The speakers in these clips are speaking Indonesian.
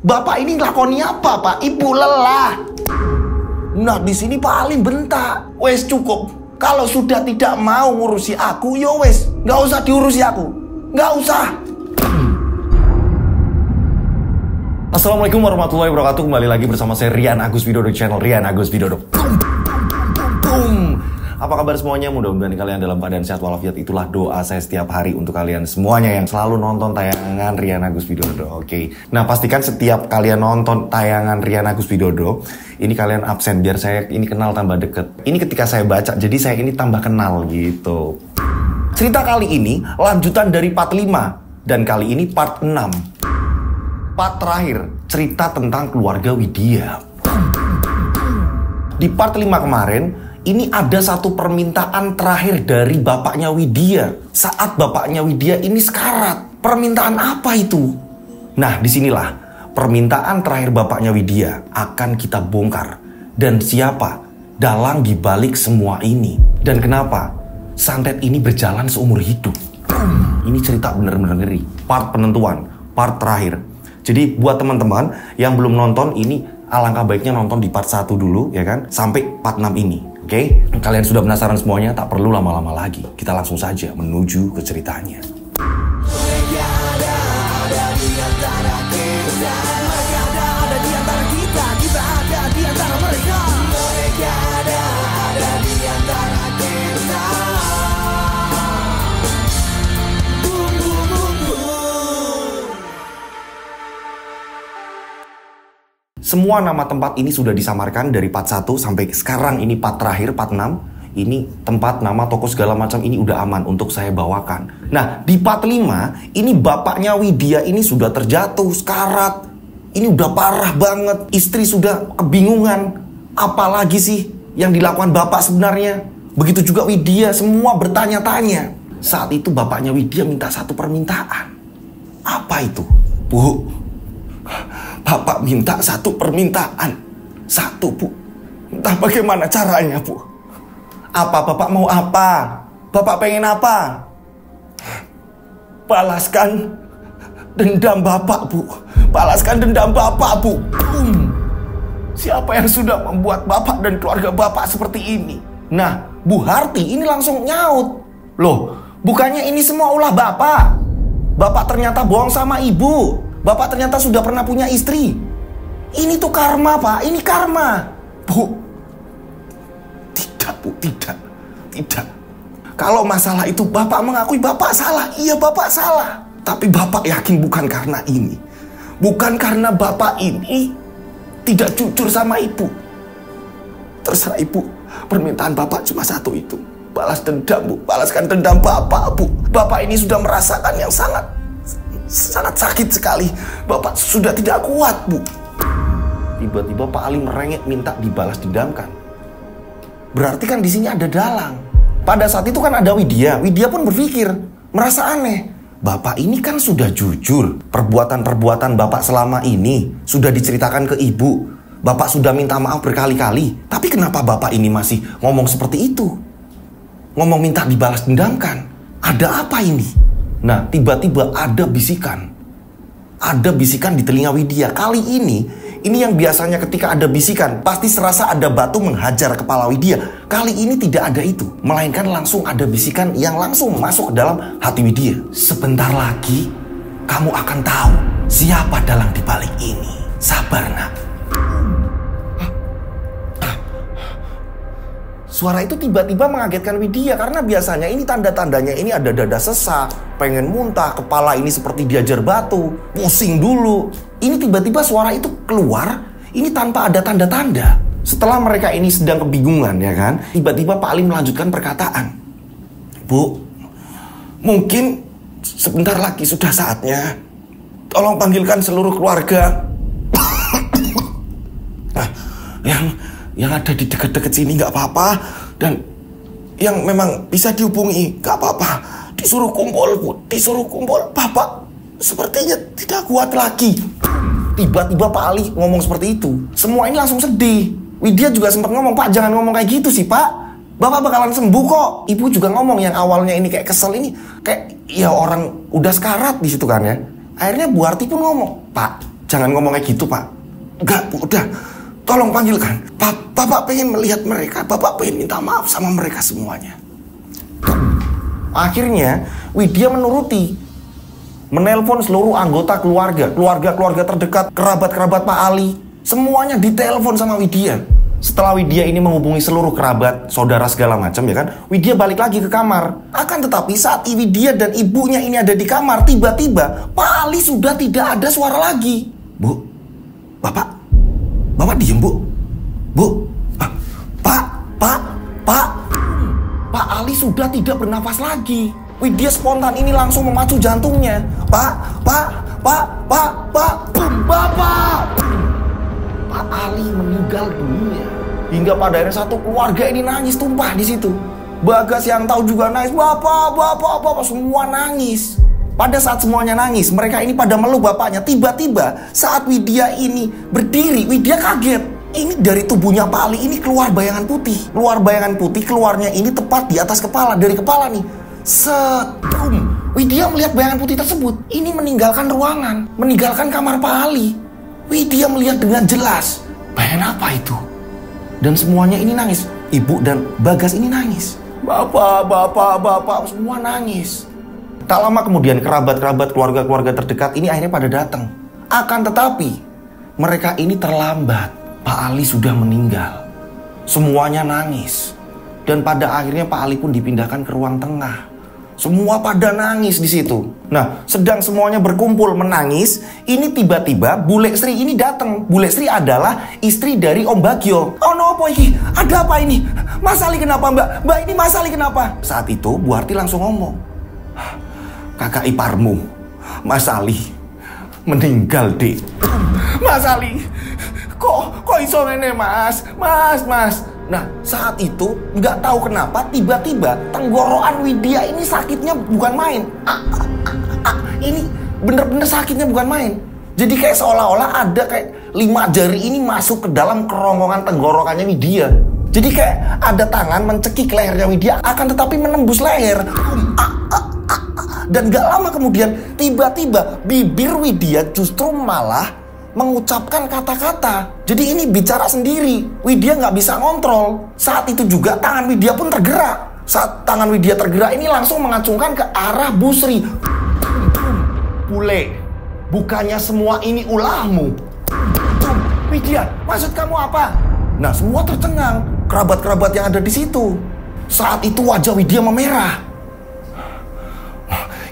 Bapak ini ngelakoni apa, Pak? Ibu lelah. Nah, di sini paling bentak. Wes cukup. Kalau sudah tidak mau ngurusi aku, yo wes, nggak usah diurusi aku. Nggak usah. Assalamualaikum warahmatullahi wabarakatuh. Kembali lagi bersama saya Rian Agus Widodo, channel Rian Agus Widodo. Apa kabar semuanya? Mudah-mudahan kalian dalam keadaan sehat walafiat. Itulah doa saya setiap hari untuk kalian semuanya yang selalu nonton tayangan Rian Agus Widodo. Oke. Nah, pastikan setiap kalian nonton tayangan Rian Agus Widodo, ini kalian absen biar saya ini kenal tambah deket. Ini ketika saya baca, jadi saya ini tambah kenal gitu. Cerita kali ini lanjutan dari part 5 dan kali ini part 6. Part terakhir, cerita tentang keluarga Widya. Di part 5 kemarin, ini ada satu permintaan terakhir dari bapaknya Widya. Saat bapaknya Widya ini sekarat. Permintaan apa itu? Nah, disinilah permintaan terakhir bapaknya Widya akan kita bongkar. Dan siapa dalang dibalik semua ini? Dan kenapa santet ini berjalan seumur hidup? Ini cerita bener-bener ngeri. Part penentuan, part terakhir. Jadi buat teman-teman yang belum nonton ini, alangkah baiknya nonton di part 1 dulu ya kan, sampai part 6 ini. Oke? Kalian sudah penasaran semuanya, tak perlu lama-lama lagi. Kita langsung saja menuju ke ceritanya. Semua nama tempat ini sudah disamarkan dari part 1 sampai sekarang ini part terakhir, part 6. Ini tempat, nama, toko segala macam ini udah aman untuk saya bawakan. Nah, di part 5, ini bapaknya Widya ini sudah terjatuh, sekarat. Ini udah parah banget. Istri sudah kebingungan. Apalagi sih yang dilakukan bapak sebenarnya? Begitu juga Widya, semua bertanya-tanya. Saat itu bapaknya Widya minta satu permintaan. Apa itu? Bu, Bapak minta satu permintaan. Satu, Bu. Entah bagaimana caranya, Bu. Apa Bapak mau apa? Bapak pengen apa? Balaskan dendam Bapak, Bu. Balaskan dendam Bapak, Bu. Siapa yang sudah membuat Bapak dan keluarga Bapak seperti ini? Nah, Bu Harti ini langsung nyaut. Loh, bukannya ini semua ulah Bapak? Bapak ternyata bohong sama Ibu. Bapak ternyata sudah pernah punya istri. Ini tuh karma, Pak. Ini karma. Bu. Tidak, Bu. Tidak. Tidak. Kalau masalah itu Bapak mengakui Bapak salah. Iya, Bapak salah. Tapi Bapak yakin bukan karena ini. Bukan karena Bapak ini tidak jujur sama Ibu. Terserah Ibu. Permintaan Bapak cuma satu itu. Balas dendam, Bu. Balaskan dendam Bapak, Bu. Bapak ini sudah merasakan yang sangat sakit sekali. Bapak sudah tidak kuat, Bu. Tiba-tiba Pak Ali merengek minta dibalas dendamkan. Berarti kan di sini ada dalang. Pada saat itu kan ada Widya. Widya pun berpikir, merasa aneh. Bapak ini kan sudah jujur. Perbuatan-perbuatan Bapak selama ini sudah diceritakan ke Ibu. Bapak sudah minta maaf berkali-kali. Tapi kenapa Bapak ini masih ngomong seperti itu? Ngomong minta dibalas dendamkan. Ada apa ini? Nah, tiba-tiba ada bisikan. Ada bisikan di telinga Widya. Kali ini yang biasanya ketika ada bisikan, pasti serasa ada batu menghajar kepala Widya. Kali ini tidak ada itu. Melainkan langsung ada bisikan yang langsung masuk ke dalam hati Widya. Sebentar lagi, kamu akan tahu siapa dalang di balik ini. Sabar, Nak. Suara itu tiba-tiba mengagetkan Widya karena biasanya ini tanda-tandanya ini ada dada sesak, pengen muntah, kepala ini seperti diajar batu, pusing dulu. Ini tiba-tiba suara itu keluar, ini tanpa ada tanda-tanda. Setelah mereka ini sedang kebingungan ya kan, tiba-tiba Pak Ali melanjutkan perkataan. Bu, mungkin sebentar lagi sudah saatnya. Tolong panggilkan seluruh keluarga. Yang ada di dekat-dekat sini nggak apa-apa, dan yang memang bisa dihubungi nggak apa-apa. Disuruh kumpul, Bu, disuruh kumpul. Bapak sepertinya tidak kuat lagi. Tiba-tiba Pak Ali ngomong seperti itu. Semua ini langsung sedih. Widya juga sempat ngomong, Pak jangan ngomong kayak gitu sih Pak. Bapak bakalan sembuh kok. Ibu juga ngomong yang awalnya ini kayak kesel ini kayak ya orang udah sekarat di situ kan ya. Akhirnya Bu Harti pun ngomong, Pak Jangan ngomong kayak gitu, Pak. Enggak, Bu, udah. Tolong panggilkan. Bapak pengen melihat mereka. Bapak pengen minta maaf sama mereka semuanya. Akhirnya Widya menuruti. Menelpon seluruh anggota keluarga terdekat, kerabat-kerabat Pak Ali. Semuanya ditelepon sama Widya. Setelah Widya ini menghubungi seluruh kerabat, saudara segala macam ya kan, Widya balik lagi ke kamar. Akan tetapi saat Widya dan ibunya ini ada di kamar, tiba-tiba Pak Ali sudah tidak ada suara lagi. Bu, Bapak diem, Bu. Pak Ali sudah tidak bernafas lagi. Widya spontan ini langsung memacu jantungnya. Pak, Bapak. Pak Ali meninggal dunia. Hingga pada akhirnya satu keluarga ini nangis tumpah di situ. Bagas yang tahu juga nangis. Bapak, semua nangis. Pada saat semuanya nangis, mereka ini pada meluk bapaknya. Tiba-tiba saat Widya ini berdiri, Widya kaget. Ini dari tubuhnya Pak Ali ini keluar bayangan putih. Keluarnya ini tepat di atas kepala. Dari kepala nih. Widya melihat bayangan putih tersebut. Ini meninggalkan ruangan, meninggalkan kamar Pak Ali. Widya melihat dengan jelas bayangan apa itu. Dan semuanya ini nangis. Ibu dan Bagas ini nangis. Bapak, semua nangis. Tak lama kemudian kerabat-kerabat, keluarga-keluarga terdekat ini akhirnya pada datang. Akan tetapi mereka ini terlambat. Pak Ali sudah meninggal. Semuanya nangis. Dan pada akhirnya Pak Ali pun dipindahkan ke ruang tengah. Semua pada nangis di situ. Nah, sedang semuanya berkumpul menangis, ini tiba-tiba Bule Sri ini datang. Bule Sri adalah istri dari Om Bagio. Oh no, apa ini? Ada apa ini? Mas Ali kenapa, Mbak? Mbak, ini Mas Ali kenapa? Saat itu Bu Harti langsung ngomong, kakak iparmu, Mas Ali, meninggal, Dek. Mas Ali, kok iso ngene, Mas? Mas. Nah, saat itu nggak tahu kenapa tiba-tiba tenggorokan Widya ini sakitnya bukan main. Ini bener-bener sakitnya bukan main. Jadi kayak seolah-olah ada kayak 5 jari ini masuk ke dalam kerongkongan tenggorokannya Widya. Jadi kayak ada tangan mencekik lehernya Widya, akan tetapi menembus leher. Dan gak lama kemudian tiba-tiba bibir Widya justru malah mengucapkan kata-kata. Jadi ini bicara sendiri. Widya nggak bisa ngontrol. Saat itu juga tangan Widya pun tergerak. Saat tangan Widya tergerak ini langsung mengacungkan ke arah Bu Sri. Bule, bukannya semua ini ulahmu? Widya, maksud kamu apa? Nah, semua tercengang. Kerabat-kerabat yang ada di situ. Saat itu wajah Widya memerah.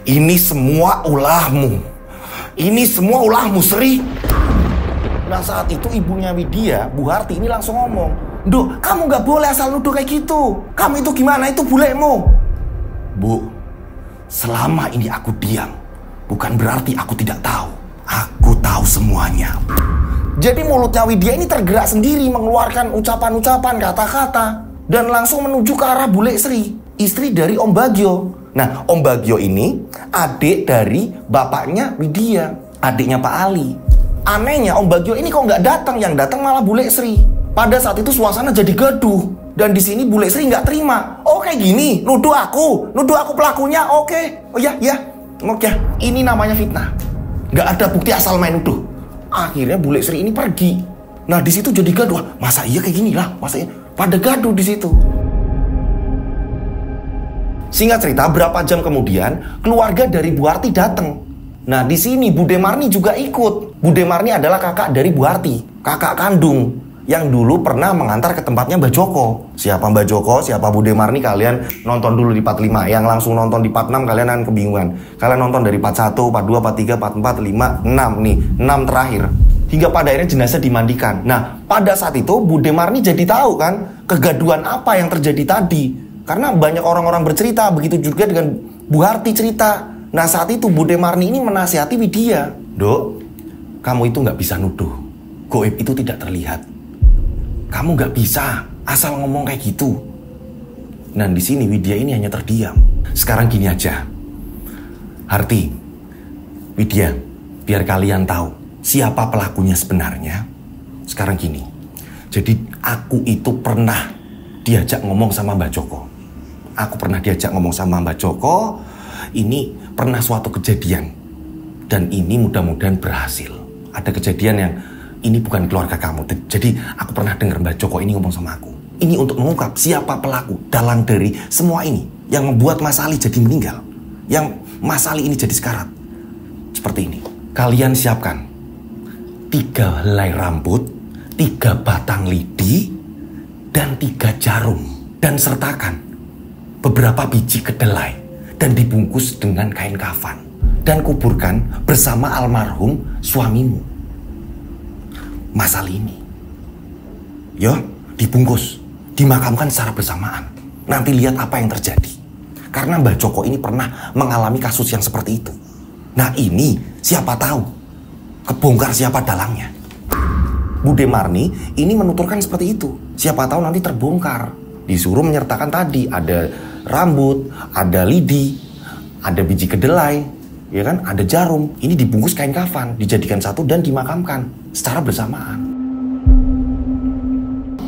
Ini semua ulahmu. Sri. Nah, saat itu ibunya Widya, Bu Harti ini langsung ngomong, Duh, kamu gak boleh asal nuduh kayak gitu. Kamu itu gimana? Itu bulemu. Bu, selama ini aku diam, bukan berarti aku tidak tahu. Aku tahu semuanya. Jadi mulutnya Widya ini tergerak sendiri mengeluarkan ucapan-ucapan, kata-kata, dan langsung menuju ke arah Bule Sri, istri dari Om Bagio. Nah, Om Bagio ini adik dari bapaknya Widya, adiknya Pak Ali. Anehnya Om Bagio ini kok nggak datang, yang datang malah Bule Sri. Pada saat itu suasana jadi gaduh, dan di sini Bule Sri nggak terima. Oh kayak gini, nuduh aku pelakunya, oke. Oh ya, oke. Ini namanya fitnah. Nggak ada bukti asal main nuduh. Akhirnya Bule Sri ini pergi. Nah di situ jadi gaduh. Masa iya kayak gini lah, masa iya? Pada gaduh di situ. Singkat cerita, berapa jam kemudian keluarga dari Bu Harti datang. Nah di sini Bude Marni juga ikut. Bude Marni adalah kakak dari Bu Harti, kakak kandung yang dulu pernah mengantar ke tempatnya Mbak Joko. Siapa Mbak Joko, siapa Bude Marni, kalian nonton dulu di part 5. Yang langsung nonton di part 6 kalian akan kebingungan. Kalian nonton dari part 1, part 2, part 3, part 4, 5, 6 nih, 6 terakhir. Hingga pada akhirnya jenazah dimandikan. Nah pada saat itu Bude Marni jadi tahu kan kegaduhan apa yang terjadi tadi. Karena banyak orang-orang bercerita, begitu juga dengan Bu Harti cerita. Nah saat itu Bude Marni ini menasihati Widya, Dok, kamu itu nggak bisa nuduh. Goib itu tidak terlihat. Kamu nggak bisa asal ngomong kayak gitu. Dan di sini Widya ini hanya terdiam. Sekarang gini aja, Harti, Widya, biar kalian tahu siapa pelakunya sebenarnya. Sekarang gini, jadi aku itu pernah diajak ngomong sama Mbak Joko. Ini pernah suatu kejadian. Dan ini mudah-mudahan berhasil. ada kejadian yang ini bukan keluarga kamu. Jadi aku pernah dengar Mbak Joko ini ngomong sama aku. Ini untuk mengungkap siapa pelaku dalang dari semua ini yang membuat Mas Ali jadi meninggal. Yang Mas Ali ini jadi sekarat. Seperti ini. Kalian siapkan 3 helai rambut, 3 batang lidi, dan 3 jarum. Dan sertakan beberapa biji kedelai dan dibungkus dengan kain kafan. Dan kuburkan bersama almarhum suamimu, Mas Ali ini. Yo, dibungkus, dimakamkan secara bersamaan. Nanti lihat apa yang terjadi. Karena Mbak Joko ini pernah mengalami kasus yang seperti itu. Nah ini siapa tahu kebongkar siapa dalangnya. Bude Marni ini menuturkan seperti itu. Siapa tahu nanti terbongkar. Disuruh menyertakan tadi ada rambut, ada lidi, ada biji kedelai, ya kan, ada jarum. Ini dibungkus kain kafan, dijadikan satu dan dimakamkan secara bersamaan.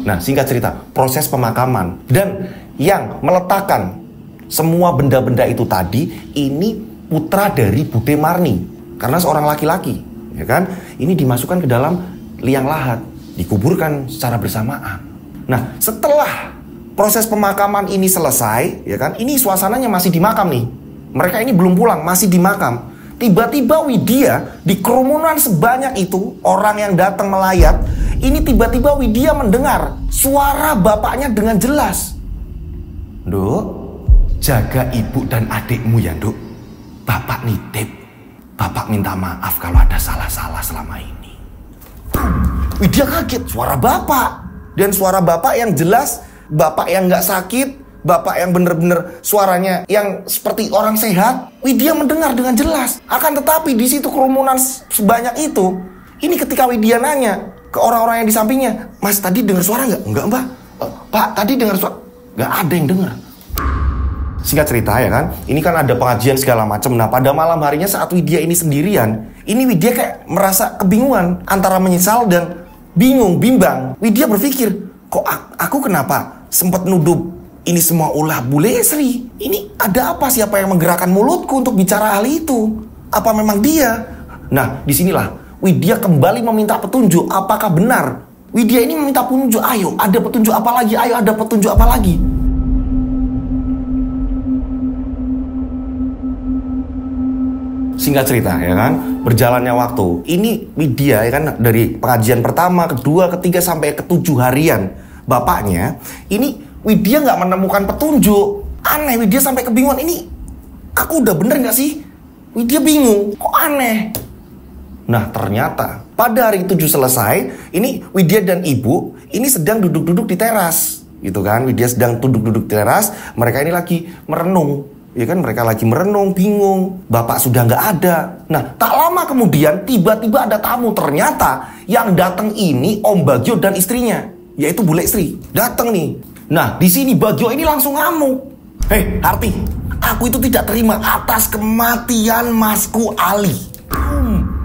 Nah, singkat cerita, proses pemakaman dan yang meletakkan semua benda-benda itu tadi ini putra dari Bude Marni. Karena seorang laki-laki, ya kan? Ini dimasukkan ke dalam liang lahat, dikuburkan secara bersamaan. Nah, setelah proses pemakaman ini selesai, ya kan? Ini suasananya masih di makam nih. Mereka ini belum pulang, masih di makam. Tiba-tiba Widya, di kerumunan sebanyak itu, orang yang datang melayat, ini tiba-tiba Widya mendengar suara bapaknya dengan jelas. Duk, jaga ibu dan adikmu ya, Duk. Bapak nitip, Bapak minta maaf kalau ada salah-salah selama ini. Widya kaget, suara bapak. Dan suara bapak yang jelas, bapak yang gak sakit, bapak yang bener-bener suaranya yang seperti orang sehat. Widya mendengar dengan jelas. Akan tetapi di situ kerumunan sebanyak itu, ini ketika Widya nanya ke orang-orang yang di sampingnya, Mas tadi dengar suara nggak? Enggak Mbak. Pak tadi dengar suara? Nggak ada yang dengar. Singkat cerita ya kan, ini kan ada pengajian segala macam. Nah pada malam harinya saat Widya ini sendirian, ini Widya kayak merasa kebingungan antara menyesal dan bimbang. Widya berpikir, kok aku kenapa sempat nuduh ini semua ulah Bule Sri? Ini ada apa? Siapa yang menggerakkan mulutku untuk bicara hal itu? Apa memang dia? Nah, disinilah Widya kembali meminta petunjuk. Apakah benar? Widya ini meminta petunjuk. Ayo, ada petunjuk apa lagi? Ayo, ada petunjuk apa lagi? Singkat cerita ya kan, berjalannya waktu. Ini Widya ya kan, dari pengajian pertama, kedua, ketiga, sampai ke-7 harian bapaknya, ini Widya nggak menemukan petunjuk. Aneh, Widya sampai kebingungan. Ini aku udah bener nggak sih? Widya bingung, kok aneh. Nah ternyata pada hari 7 selesai, ini Widya dan ibu ini sedang duduk-duduk di teras, gitu kan? Widya sedang duduk-duduk di teras, mereka ini lagi merenung, ya kan? Mereka lagi merenung, bingung. Bapak sudah nggak ada. Nah tak lama kemudian tiba-tiba ada tamu. Ternyata yang datang ini Om Bagio dan istrinya, yaitu Bule Sri, datang nih. Nah, di sini Bagio ini langsung ngamuk. Hei, Harti, aku itu tidak terima atas kematian Masku Ali.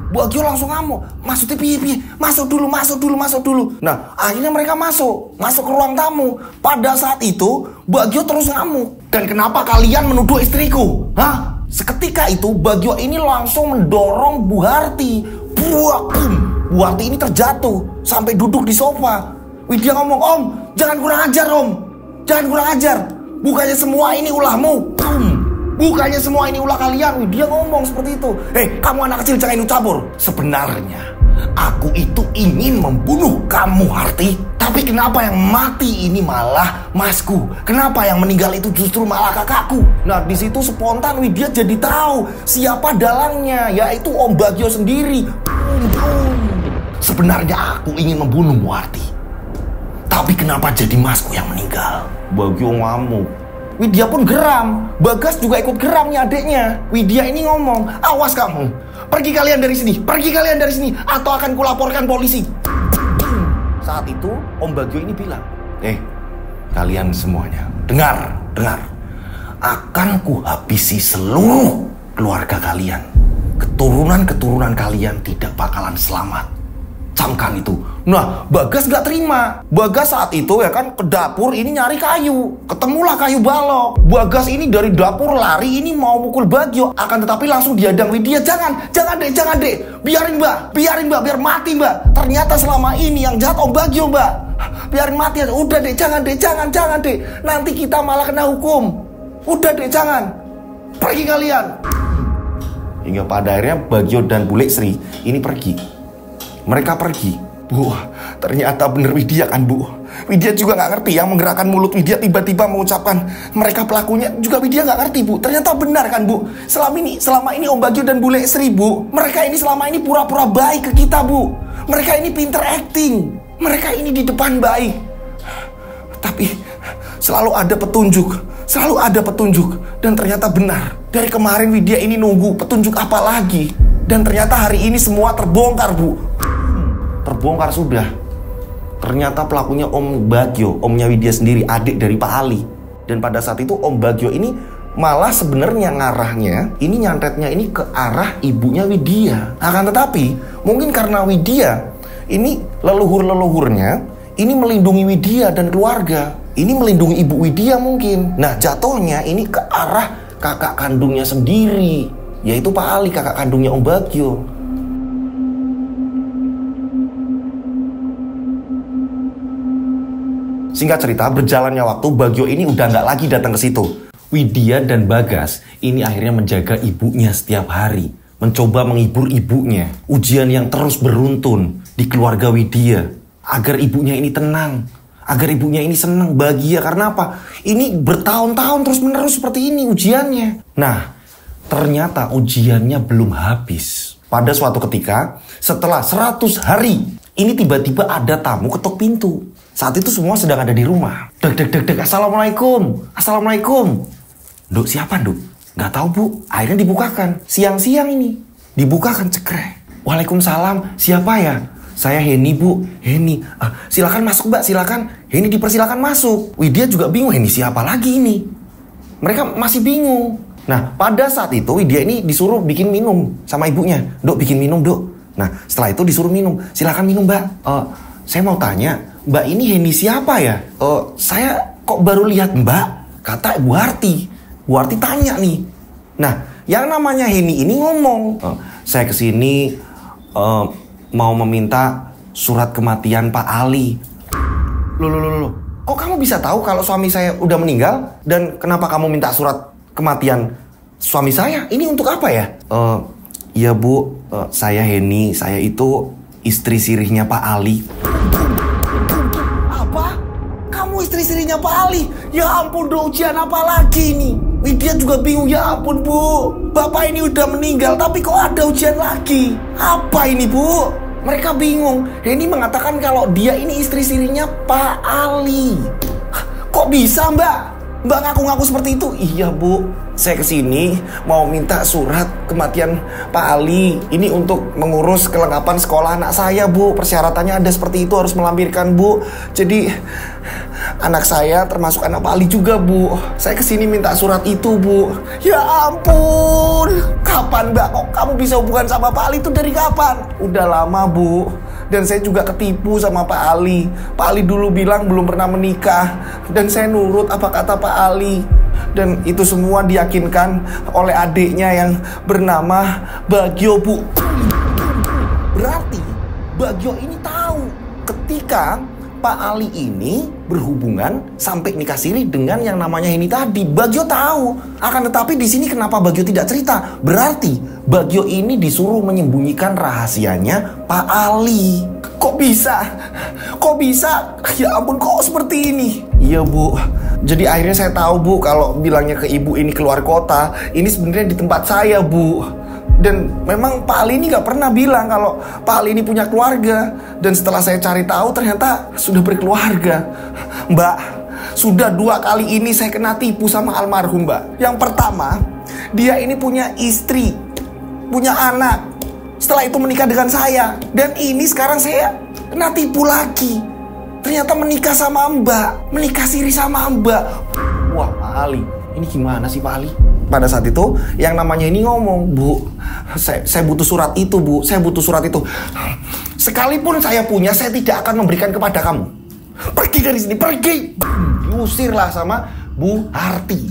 Bagio langsung ngamuk. Maksudnya piye? Masuk dulu. Nah, akhirnya mereka masuk ke ruang tamu. Pada saat itu, Bagio terus ngamuk. Dan kenapa kalian menuduh istriku? Hah? Seketika itu, Bagio ini langsung mendorong Bu Harti. Bu Harti ini terjatuh sampai duduk di sofa. Widya ngomong, Om, jangan kurang ajar Om. Jangan kurang ajar. Bukannya semua ini ulahmu. Bukannya semua ini ulah kalian. Widya ngomong seperti itu. Hei, kamu anak kecil jangan ikut campur. Sebenarnya aku itu ingin membunuh kamu Harti. Tapi kenapa yang mati ini malah Masku? Kenapa yang meninggal itu justru malah kakakku? Nah di situ spontan Widya jadi tahu siapa dalangnya, yaitu Om Bagio sendiri. Sebenarnya aku ingin membunuhmu Harti. Tapi kenapa jadi Masku yang meninggal? Bagio ngamuk. Widya pun geram. Bagas juga ikut geram nih adeknya. Widya ini ngomong, awas kamu. Pergi kalian dari sini. Atau akan kulaporkan polisi. Saat itu Om Bagio ini bilang, kalian semuanya, dengar. Akan kuhabisi seluruh keluarga kalian. Keturunan kalian tidak bakalan selamat. camkan itu. Nah, Bagas gak terima. Bagas saat itu ya kan ke dapur ini nyari kayu. Ketemulah kayu balok. Bagas ini dari dapur lari ini mau mukul Bagio. Akan tetapi langsung dihadang Widya. Jangan dek. Biarin mbak, biar mati mbak. Ternyata selama ini yang jahat Om Bagio mbak. Biarin mati aja. Udah dek, jangan dek. Nanti kita malah kena hukum. Udah dek, jangan. Pergi kalian. Hingga pada akhirnya Bagio dan Bule Sri ini pergi. Mereka pergi. Bu, ternyata bener Widya kan bu. Widya juga gak ngerti yang menggerakkan mulut Widya tiba-tiba mengucapkan mereka pelakunya. Juga Widya gak ngerti bu. Ternyata benar kan bu. Selama ini Om Bagio dan Bule Sri bu, mereka ini selama ini pura-pura baik ke kita bu. Mereka ini pinter acting. Mereka ini di depan baik. Tapi selalu ada petunjuk. Dan ternyata benar. Dari kemarin Widya ini nunggu petunjuk apa lagi. Dan ternyata hari ini semua terbongkar bu. Terbongkar sudah. Ternyata pelakunya Om Bagio, omnya Widya sendiri, adik dari Pak Ali. Dan pada saat itu Om Bagio ini malah sebenarnya ngarahnya, ini nyantetnya ini ke arah ibunya Widya. Akan tetapi mungkin karena Widya ini leluhur-leluhurnya ini melindungi Widya dan keluarga. Ini melindungi ibu Widya mungkin. Nah jatuhnya ini ke arah kakak kandungnya sendiri, yaitu Pak Ali, kakak kandungnya Om Bagio. Singkat cerita, berjalannya waktu, Bagio ini udah nggak lagi datang ke situ. Widya dan Bagas ini akhirnya menjaga ibunya setiap hari, mencoba menghibur ibunya. Ujian yang terus beruntun di keluarga Widya, agar ibunya ini tenang, agar ibunya ini senang, bahagia. Karena apa? Ini bertahun-tahun terus-menerus seperti ini ujiannya. Nah, ternyata ujiannya belum habis. Pada suatu ketika, setelah 100 hari, ini tiba-tiba ada tamu ketok pintu. Saat itu semua sedang ada di rumah. Dek, assalamualaikum. Duk, siapa duk? Gak tahu bu. Akhirnya dibukakan. Siang-siang ini. Dibukakan cekrek. Waalaikumsalam. Siapa ya? Saya Heni bu. Heni. Silakan masuk mbak, silakan. Heni dipersilakan masuk. Widya juga bingung. Heni siapa lagi ini? Mereka masih bingung. Nah, pada saat itu Widya ini disuruh bikin minum sama ibunya. Duk, bikin minum duk. Nah, setelah itu disuruh minum. Silakan minum mbak. Saya mau tanya, Mbak ini Heni siapa ya? Saya kok baru lihat Mbak, kata Bu Harti. Bu Harti tanya nih. Nah, yang namanya Heni ini ngomong, saya kesini mau meminta surat kematian Pak Ali. Loh. Kok kamu bisa tahu kalau suami saya udah meninggal? Dan kenapa kamu minta surat kematian suami saya? Ini untuk apa ya? Ya Bu, saya Heni, saya itu istri sirihnya Pak Ali. Apa? Kamu istri sirihnya Pak Ali? Ya ampun, ujian apa lagi nih? Widya juga bingung, ya ampun bu. Bapak ini udah meninggal, tapi kok ada ujian lagi? Apa ini bu? Mereka bingung. Heni mengatakan kalau dia ini istri sirihnya Pak Ali. Kok bisa mbak? Mbak ngaku-ngaku seperti itu? Iya bu, saya kesini mau minta surat kematian Pak Ali. Ini untuk mengurus kelengkapan sekolah anak saya bu. Persyaratannya ada seperti itu, harus melampirkan bu. Jadi anak saya termasuk anak Pak Ali juga bu. Saya kesini minta surat itu bu. Ya ampun, kapan mbak kok kamu bisa hubungan sama Pak Ali itu dari kapan? Udah lama bu. Dan saya juga ketipu sama Pak Ali. Pak Ali dulu bilang belum pernah menikah. Dan saya nurut apa kata Pak Ali. Dan itu semua diyakinkan oleh adiknya yang bernama Bagio bu. Berarti Bagio ini tahu ketika Pak Ali ini berhubungan sampai nikah siri dengan yang namanya Heni tadi. Bagio tahu. Akan tetapi di sini kenapa Bagio tidak cerita? Berarti Bagio ini disuruh menyembunyikan rahasianya Pak Ali. Kok bisa? Kok bisa? Ya ampun, kok seperti ini? Iya bu. Jadi akhirnya saya tahu bu, kalau bilangnya ke ibu ini keluar kota, ini sebenarnya di tempat saya bu. Dan memang Pak Ali ini gak pernah bilang kalau Pak Ali ini punya keluarga. Dan setelah saya cari tahu ternyata sudah berkeluarga. Mbak, sudah 2 kali ini saya kena tipu sama almarhum mbak. Yang pertama, dia ini punya istri, punya anak. Setelah itu menikah dengan saya. Dan ini sekarang saya kena tipu lagi. Ternyata menikah sama mbak, menikah siri sama mbak. Wah Pak Ali, ini gimana sih Pak Ali? pada saat itu yang namanya ini ngomong, "Bu, saya butuh surat itu, Bu. Saya butuh surat itu. Sekalipun saya punya, saya tidak akan memberikan kepada kamu. Pergi dari sini, pergi." Diusirlah sama Bu Harti.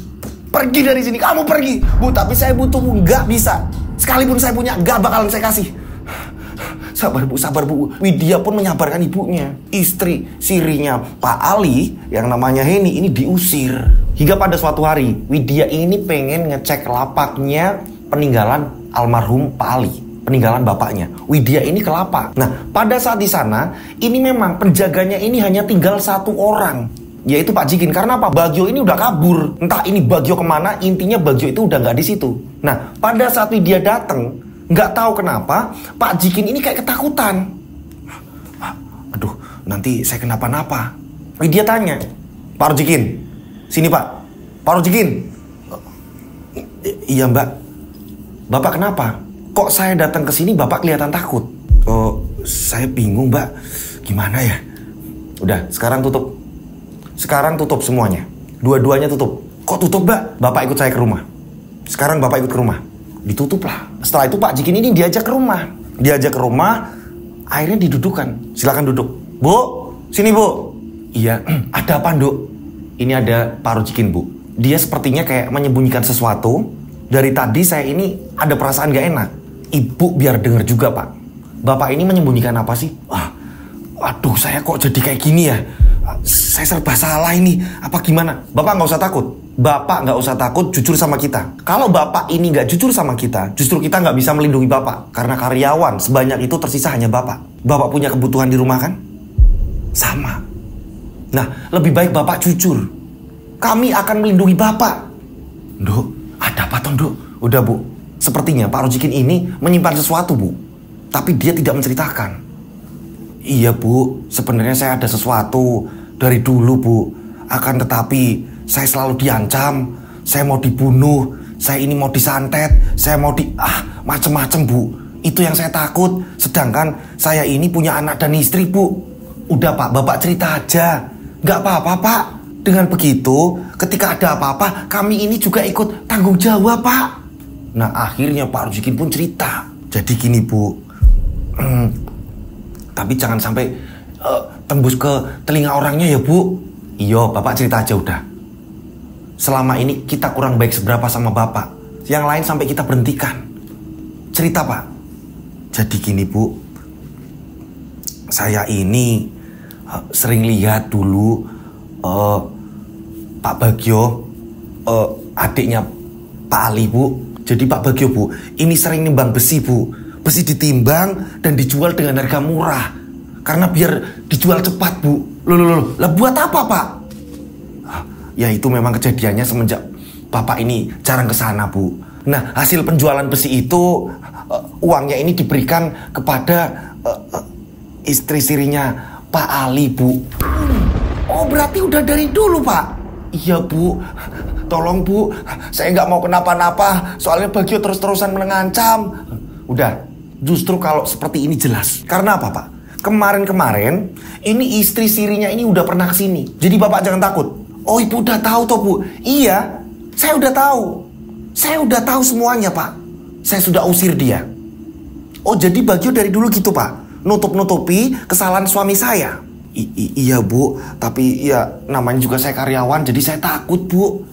"Pergi dari sini, kamu pergi." "Bu, tapi saya butuh, Bu." "Nggak bisa. Sekalipun saya punya, nggak bakalan saya kasih." Sabar Bu, sabar Bu. Widya pun menyabarkan ibunya. Istri sirinya Pak Ali yang namanya Heni ini diusir. Hingga pada suatu hari, Widya ini pengen ngecek lapaknya peninggalan almarhum Pak Ali, peninggalan bapaknya. Widya ini ke lapak. Nah, pada saat di sana, ini memang penjaganya ini hanya tinggal satu orang, yaitu Pak Jikin. Karena apa? Bagio ini udah kabur. Entah ini Bagio kemana, intinya Bagio itu udah nggak di situ. Nah, pada saat Widya datang, nggak tahu kenapa Pak Jikin ini kayak ketakutan. "Aduh, nanti saya kenapa-napa." Widya tanya, "Pak Jikin, sini Pak. Pak Jikin." "Iya Mbak." "Bapak kenapa? Kok saya datang ke sini Bapak kelihatan takut?" "Oh, saya bingung Mbak. Gimana ya?" "Udah, sekarang tutup. Sekarang tutup semuanya. Dua-duanya tutup." "Kok tutup Mbak?" "Bapak ikut saya ke rumah. Sekarang Bapak ikut ke rumah." Ditutuplah. Setelah itu Pak Jikin ini diajak ke rumah. Diajak ke rumah, akhirnya didudukan. "Silakan duduk." "Bu, sini Bu." "Iya, ada apa Nduk?" "Ini ada Pak Jikin Bu. Dia sepertinya kayak menyembunyikan sesuatu. Dari tadi saya ini ada perasaan gak enak. Ibu biar dengar juga Pak. Bapak ini menyembunyikan apa sih?" Aduh, saya kok jadi kayak gini ya? Saya serba salah ini. Apa gimana?" "Bapak nggak usah takut. Bapak nggak usah takut, jujur sama kita. Kalau Bapak ini nggak jujur sama kita, justru kita nggak bisa melindungi Bapak. Karena karyawan sebanyak itu tersisa hanya Bapak. Bapak punya kebutuhan di rumah kan? Sama. Nah, lebih baik Bapak jujur. Kami akan melindungi Bapak." "Nduk, ada apa toh Nduk?" "Udah Bu, sepertinya Pak Rojikin ini menyimpan sesuatu Bu. Tapi dia tidak menceritakan." "Iya Bu, sebenarnya saya ada sesuatu dari dulu Bu. Akan tetapi saya selalu diancam. Saya mau dibunuh, saya ini mau disantet, saya mau macem-macem Bu. Itu yang saya takut. Sedangkan saya ini punya anak dan istri Bu." "Udah Pak, Bapak cerita aja. Gak apa-apa Pak. Dengan begitu, ketika ada apa-apa, kami ini juga ikut tanggung jawab Pak." Nah, akhirnya Pak Rojikin pun cerita. "Jadi gini Bu, tapi jangan sampai tembus ke telinga orangnya ya Bu." "Iya, Bapak cerita aja udah. Selama ini kita kurang baik seberapa sama Bapak. Yang lain sampai kita berhentikan. Cerita Pak." "Jadi gini Bu, saya ini sering lihat dulu Pak Bagio, adiknya Pak Ali Bu. Jadi Pak Bagio Bu, ini sering nimbang besi Bu. Besi ditimbang dan dijual dengan harga murah. Karena biar dijual cepat Bu." Loh, lah buat apa Pak?" "Ya itu memang kejadiannya semenjak Bapak ini jarang ke sana Bu. Nah, hasil penjualan besi itu uangnya ini diberikan kepada istri sirinya Pak Ali Bu." "Oh, berarti udah dari dulu Pak?" "Iya Bu. Tolong Bu, saya nggak mau kenapa-napa. Soalnya Bagio terus-terusan mengancam." "Udah, justru kalau seperti ini jelas. Karena apa Pak? Kemarin-kemarin ini istri sirinya ini udah pernah kesini. Jadi Bapak jangan takut." "Oh, Ibu udah tahu toh Bu?" "Iya, saya udah tahu. Saya udah tahu semuanya Pak. Saya sudah usir dia." "Oh, jadi Bagio dari dulu gitu Pak? Nutup-nutupi kesalahan suami saya?" Iya Bu, tapi ya namanya juga saya karyawan, jadi saya takut Bu."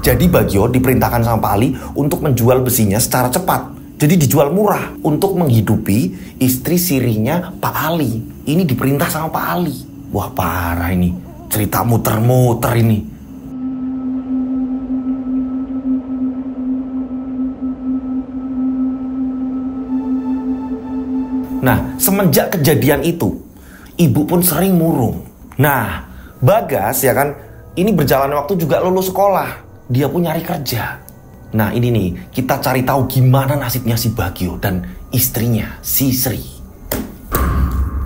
Jadi Bagio diperintahkan sama Pak Ali untuk menjual besinya secara cepat. Jadi dijual murah untuk menghidupi istri sirinya Pak Ali. Ini diperintah sama Pak Ali. Wah, parah ini. Cerita muter-muter ini. Nah, semenjak kejadian itu, ibu pun sering murung. Nah, Bagas ya kan, ini berjalan waktu juga lulus sekolah. Dia pun nyari kerja. Nah, ini nih, kita cari tahu gimana nasibnya si Bagio dan istrinya, si Sri.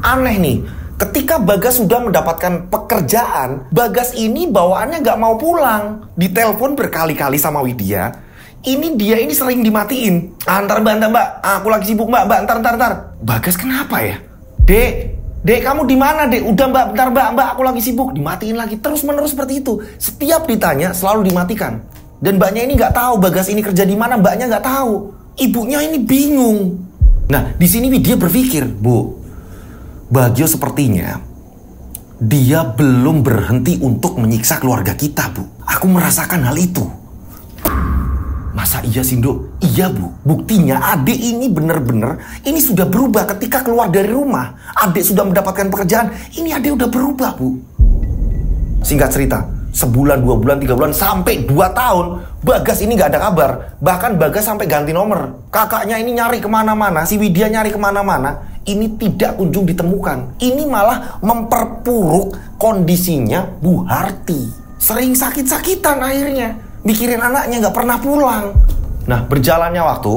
Aneh nih, ketika Bagas sudah mendapatkan pekerjaan, Bagas ini bawaannya gak mau pulang. Ditelepon berkali-kali sama Widya. Ini dia ini sering dimatiin. Ntar mbak, aku lagi sibuk mbak, ntar. Bagas kenapa ya? Dek, kamu di mana dek? Udah mbak, bentar mbak, aku lagi sibuk. Dimatiin lagi, terus menerus seperti itu. Setiap ditanya selalu dimatikan. Dan mbaknya ini nggak tahu Bagas ini kerja di mana, mbaknya nggak tahu. Ibunya ini bingung. Nah, di sini Widya berpikir, Bu, Bagio sepertinya dia belum berhenti untuk menyiksa keluarga kita, Bu. Aku merasakan hal itu. Masa iya sih, Dok? Iya, Bu. Buktinya adik ini bener-bener ini sudah berubah ketika keluar dari rumah. Adik sudah mendapatkan pekerjaan. Ini adik udah berubah, Bu. Singkat cerita, sebulan, 2 bulan, 3 bulan, sampai 2 tahun Bagas ini gak ada kabar. Bahkan Bagas sampai ganti nomor. Kakaknya ini nyari kemana-mana, si Widya nyari kemana-mana, ini tidak kunjung ditemukan. Ini malah memperpuruk kondisinya Bu Harti. Sering sakit-sakitan akhirnya, mikirin anaknya gak pernah pulang. Nah, berjalannya waktu,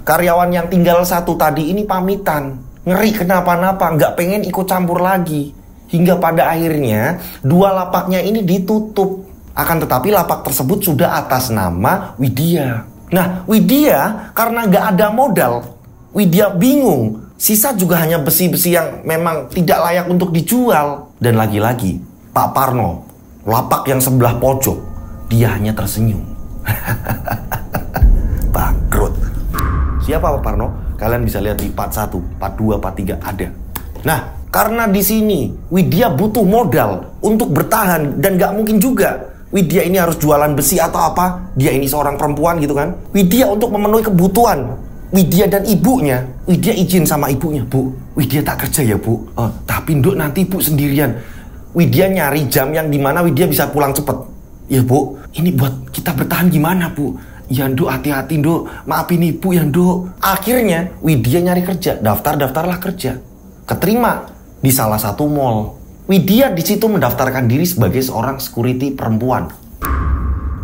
karyawan yang tinggal 1 tadi ini pamitan. Ngeri kenapa-napa, gak pengen ikut campur lagi. Hingga pada akhirnya 2 lapaknya ini ditutup. Akan tetapi lapak tersebut sudah atas nama Widya. Nah, Widya karena gak ada modal, Widya bingung. Sisa juga hanya besi-besi yang memang tidak layak untuk dijual. Dan lagi-lagi Pak Parno, lapak yang sebelah pojok, dia hanya tersenyum. Bangkrut. Siapa Pak Parno? Kalian bisa lihat di part 1, part 2, part 3 ada. Nah, karena di sini Widya butuh modal untuk bertahan dan gak mungkin juga Widya ini harus jualan besi atau apa. Dia ini seorang perempuan gitu kan. Widya untuk memenuhi kebutuhan Widya dan ibunya, Widya izin sama ibunya, Bu, Widya tak kerja ya, Bu. Tapi Nduk nanti Ibu sendirian. Widya nyari jam yang dimana Widya bisa pulang cepet. Ya, Bu, ini buat kita bertahan gimana, Bu? Ya, Nduk, hati-hati, Nduk. Maafin Ibu ya, Nduk. Akhirnya Widya nyari kerja, daftarlah kerja. Keterima di salah satu mall. Widya di situ mendaftarkan diri sebagai seorang security perempuan.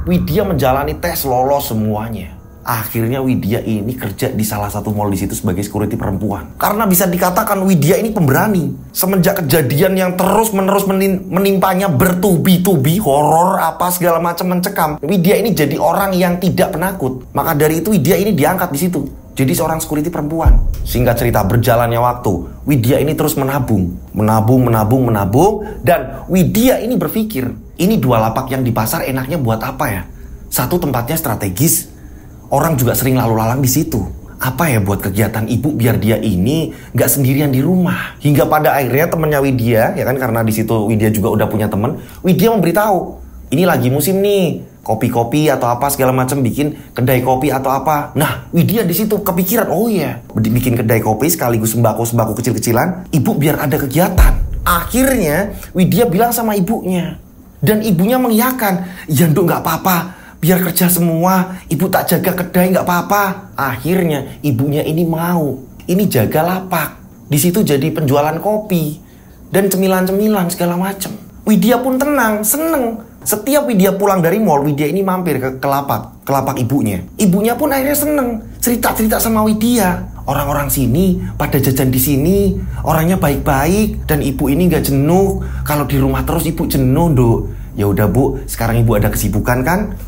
Widya menjalani tes, lolos semuanya. Akhirnya Widya ini kerja di salah satu mall di situ sebagai security perempuan. Karena bisa dikatakan Widya ini pemberani. Semenjak kejadian yang terus-menerus menimpanya bertubi-tubi, horor apa segala macam mencekam, Widya ini jadi orang yang tidak penakut. Maka dari itu Widya ini diangkat di situ. Jadi seorang security perempuan. Singkat cerita, berjalannya waktu, Widya ini terus menabung. Dan Widya ini berpikir, ini 2 lapak yang di pasar enaknya buat apa ya? Satu, tempatnya strategis. Orang juga sering lalu lalang di situ. Apa ya buat kegiatan ibu biar dia ini nggak sendirian di rumah. Hingga pada akhirnya temennya Widya, ya kan, karena di situ Widya juga udah punya temen. Widya memberitahu, ini lagi musim nih, kopi-kopi atau apa segala macam, bikin kedai kopi atau apa. Nah, Widya di situ kepikiran, oh iya, bikin kedai kopi sekaligus sembako kecil-kecilan, ibu biar ada kegiatan. Akhirnya Widya bilang sama ibunya, dan ibunya mengiyakan, ya Nduk nggak apa-apa, biar kerja semua, ibu tak jaga kedai nggak apa-apa. Akhirnya ibunya ini mau, ini jaga lapak, di situ jadi penjualan kopi dan cemilan-cemilan segala macam. Widya pun tenang, seneng. Setiap Widya pulang dari mall, Widya ini mampir ke lapak ibunya. Ibunya pun akhirnya seneng, cerita-cerita sama Widya. Orang-orang sini pada jajan di sini, orangnya baik-baik, dan ibu ini nggak jenuh. Kalau di rumah terus ibu jenuh, Nduk. Ya udah, Bu, sekarang ibu ada kesibukan kan?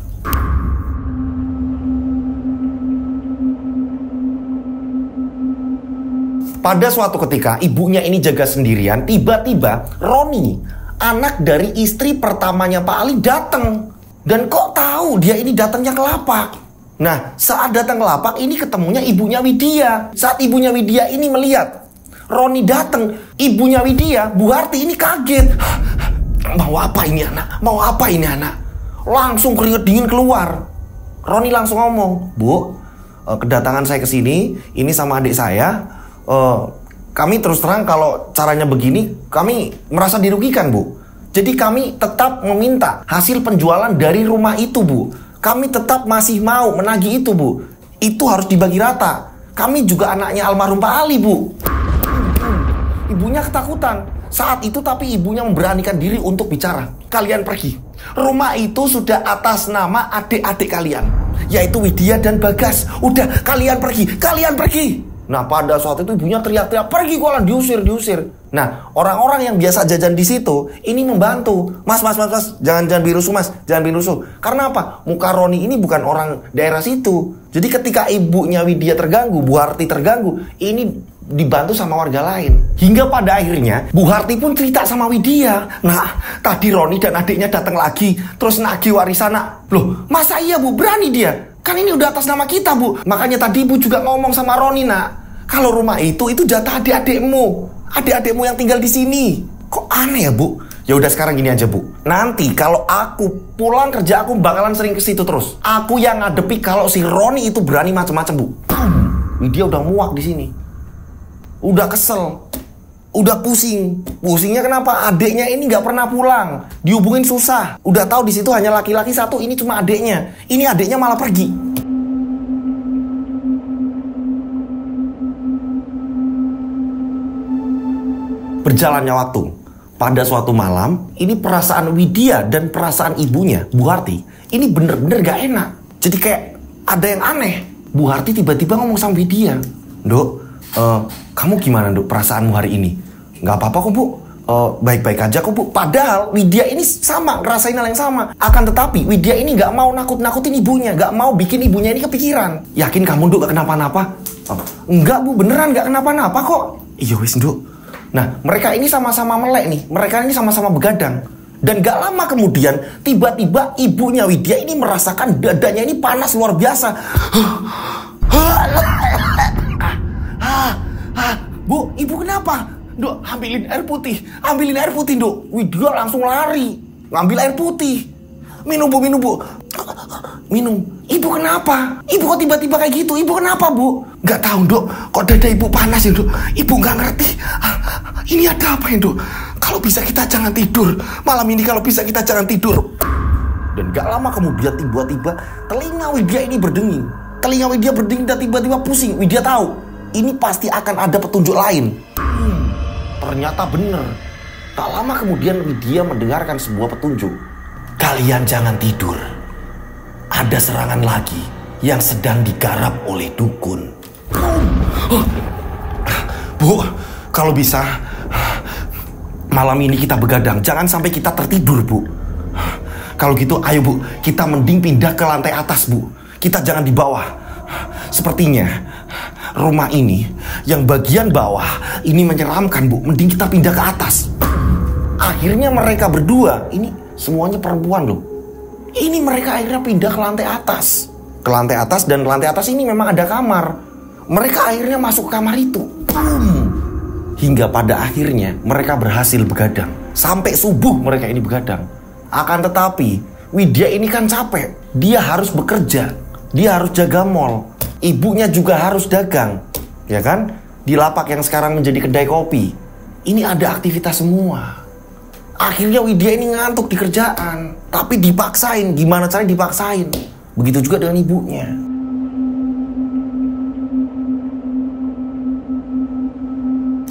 Pada suatu ketika ibunya ini jaga sendirian, tiba-tiba Roni, anak dari istri pertamanya Pak Ali, datang. Dan kok tahu dia ini datangnya ke lapak. Nah, saat datang ke lapak ini ketemunya ibunya Widya. Saat ibunya Widya ini melihat Roni datang, ibunya Widya, Bu Harti ini kaget. Mau apa ini anak? Mau apa ini anak? Langsung keringet dingin keluar. Roni langsung ngomong, Bu, kedatangan saya ke sini, ini sama adik saya. Kami terus terang kalau caranya begini, kami merasa dirugikan, Bu. Jadi kami tetap meminta hasil penjualan dari rumah itu, Bu. Kami tetap masih mau menagih itu, Bu. Itu harus dibagi rata. Kami juga anaknya almarhum Pak Ali, Bu. Ibunya ketakutan. Saat itu tapi ibunya memberanikan diri untuk bicara. Kalian pergi. Rumah itu sudah atas nama adik-adik kalian, yaitu Widya dan Bagas. Udah, kalian pergi. Kalian pergi. Nah, pada saat itu ibunya teriak-teriak, pergi kolan, diusir. Nah, orang-orang yang biasa jajan di situ ini membantu. Mas, jangan birusuh, Mas, jangan birusuh. Karena apa? Muka Roni ini bukan orang daerah situ. Jadi ketika ibunya Widya terganggu, Bu Harti terganggu, ini dibantu sama warga lain. Hingga pada akhirnya Bu Harti pun cerita sama Widya. Nah, tadi Roni dan adiknya datang lagi, terus nagih warisan. Loh, masa iya Bu? Berani dia? Kan ini udah atas nama kita Bu. Makanya tadi Ibu juga ngomong sama Roni, nak, kalau rumah itu jatah adik-adikmu. Adik-adikmu yang tinggal di sini. Kok aneh ya Bu? Ya udah sekarang gini aja Bu. Nanti kalau aku pulang kerja aku bakalan sering ke situ terus. Aku yang ngadepi kalau si Roni itu berani macam-macam Bu. Widya udah muak di sini. Udah kesel. Udah pusing. Pusingnya kenapa? Adiknya ini nggak pernah pulang. Dihubungin susah. Udah tahu di situ hanya laki-laki satu. Ini cuma adiknya. Ini adiknya malah pergi. Berjalannya waktu. Pada suatu malam, ini perasaan Widya dan perasaan ibunya, Bu Harti, ini bener-bener gak enak. Jadi kayak ada yang aneh. Bu Harti tiba-tiba ngomong sama Widya, "Dok, kamu gimana Dok perasaanmu hari ini?" "Gak apa-apa kok Bu, baik-baik aja kok Bu." Padahal Widya ini sama, ngerasain hal yang sama. Akan tetapi Widya ini gak mau nakut-nakutin ibunya, gak mau bikin ibunya ini kepikiran. "Yakin kamu Dok gak kenapa-napa?" "Enggak Bu, beneran gak kenapa-napa kok." "Iya wis Dok." Nah, mereka ini sama-sama melek nih. Mereka ini sama-sama begadang. Dan gak lama kemudian, tiba-tiba ibunya Widya ini merasakan dadanya ini panas luar biasa. "Bu, ibu kenapa?" "Dok, ambilin air putih. Ambilin air putih, Dok." Widya langsung lari. Ngambil air putih. "Minum, Bu, minum, Bu." Minum. "Ibu kenapa? Ibu kok tiba-tiba kayak gitu? Ibu kenapa, Bu?" "Gak tahu, Dok. Kok dada ibu panas ya, Dok? Ibu gak ngerti. Ini ada apa ya, Dok? Kalau bisa kita jangan tidur. Malam ini kalau bisa kita jangan tidur." Dan gak lama kemudian tiba-tiba telinga Widya ini berdenging. Telinga Widya berdenging dan tiba-tiba pusing. Widya tahu ini pasti akan ada petunjuk lain. Ternyata bener. Tak lama kemudian Widya mendengarkan sebuah petunjuk. "Kalian jangan tidur. Ada serangan lagi yang sedang digarap oleh dukun." "Bu, kalau bisa malam ini kita begadang. Jangan sampai kita tertidur, Bu. Kalau gitu ayo Bu, kita mending pindah ke lantai atas, Bu. Kita jangan di bawah. Sepertinya rumah ini yang bagian bawah ini menyeramkan, Bu. Mending kita pindah ke atas." Akhirnya mereka berdua, ini semuanya perempuan loh. Ini mereka akhirnya pindah ke lantai atas. Ke lantai atas, dan lantai atas ini memang ada kamar. Mereka akhirnya masuk ke kamar itu. Hingga pada akhirnya mereka berhasil begadang. Sampai subuh mereka ini begadang. Akan tetapi Widya ini kan capek. Dia harus bekerja. Dia harus jaga mall. Ibunya juga harus dagang. Ya kan? Di lapak yang sekarang menjadi kedai kopi. Ini ada aktivitas semua. Akhirnya Widya ini ngantuk di kerjaan. Tapi dipaksain. Gimana caranya dipaksain? Begitu juga dengan ibunya.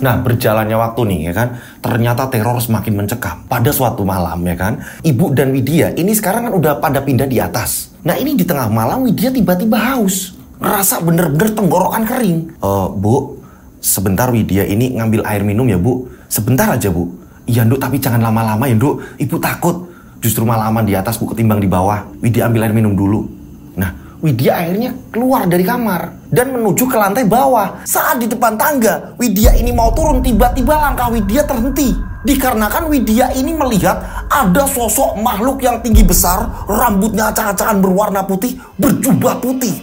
Nah, berjalannya waktu nih ya kan, ternyata teror semakin mencekam. Pada suatu malam ya kan, Ibu dan Widya ini sekarang kan udah pada pindah di atas. Nah, ini di tengah malam Widya tiba-tiba haus. Ngerasa bener-bener tenggorokan kering. "Bu, sebentar Widya ini ngambil air minum ya Bu. Sebentar aja Bu." "Iya Nduk, tapi jangan lama-lama ya Nduk. Ibu takut. Justru malaman di atas Bu ketimbang di bawah. Widya ambil air minum dulu." Nah, Widya akhirnya keluar dari kamar dan menuju ke lantai bawah. Saat di depan tangga, Widya ini mau turun, tiba-tiba langkah Widya terhenti. Dikarenakan Widya ini melihat ada sosok makhluk yang tinggi besar, rambutnya acak-acakan berwarna putih, berjubah putih.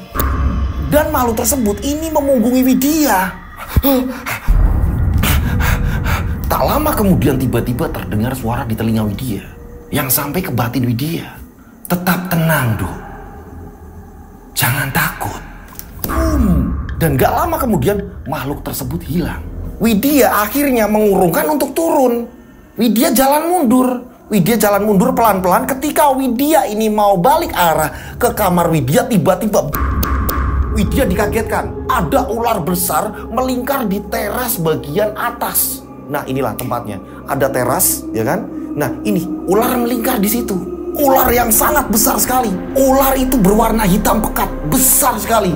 Dan makhluk tersebut ini memunggungi Widya. Tak lama kemudian tiba-tiba terdengar suara di telinga Widya yang sampai ke batin Widya. "Tetap tenang, Dok. Jangan takut." Dan gak lama kemudian makhluk tersebut hilang. Widya akhirnya mengurungkan untuk turun. Widya jalan mundur. Widya jalan mundur pelan-pelan. Ketika Widya ini mau balik arah ke kamar Widya, tiba-tiba Widya dikagetkan. Ada ular besar melingkar di teras bagian atas. Nah, inilah tempatnya. Ada teras, ya kan? Nah, ini ular melingkar di situ. Ular yang sangat besar sekali. Ular itu berwarna hitam pekat, besar sekali.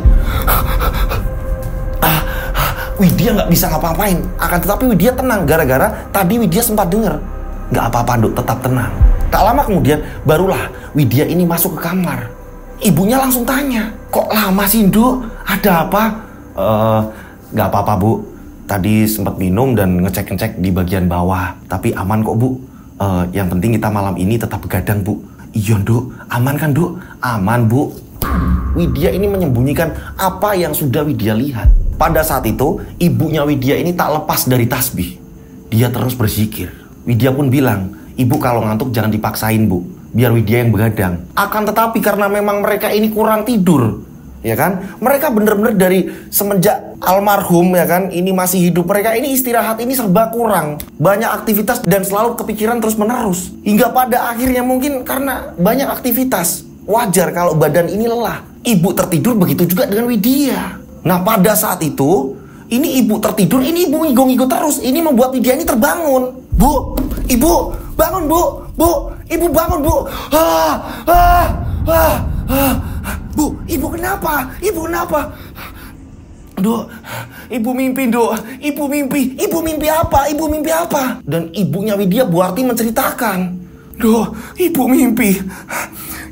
Widya nggak bisa ngapa-ngapain. Akan tetapi Widya tenang gara-gara tadi Widya sempat dengar. "Nggak apa-apa Dok, tetap tenang." Tak lama kemudian barulah Widya ini masuk ke kamar. Ibunya langsung tanya, "Kok lama sih Dok? Ada apa?" Nggak apa-apa Bu. Tadi sempat minum dan ngecek-ngecek di bagian bawah. Tapi aman kok, Bu. Yang penting kita malam ini tetap begadang, Bu. Iya, Duk. Aman kan, Duk? Aman, Bu. Widya ini menyembunyikan apa yang sudah Widya lihat. Pada saat itu, ibunya Widya ini tak lepas dari tasbih. Dia terus berzikir. Widya pun bilang, "Ibu kalau ngantuk jangan dipaksain, Bu. Biar Widya yang begadang." Akan tetapi karena memang mereka ini kurang tidur, ya kan? Mereka bener-bener dari semenjak almarhum, ya kan, ini masih hidup, mereka ini istirahat ini serba kurang. Banyak aktivitas dan selalu kepikiran terus menerus. Hingga pada akhirnya mungkin karena banyak aktivitas, wajar kalau badan ini lelah. Ibu tertidur, begitu juga dengan Widya. Nah pada saat itu, ini ibu tertidur, ini ibu ngigo-ngigo terus. Ini membuat Widya ini terbangun. "Bu, ibu, bangun, Bu. Bu, ibu bangun, Bu. Bu, ibu kenapa? Ibu kenapa? Duk, ibu mimpi, Duk. Ibu mimpi. Ibu mimpi apa? Ibu mimpi apa?" Dan ibunya Widya, Bu Harti, menceritakan, "Duk, ibu mimpi.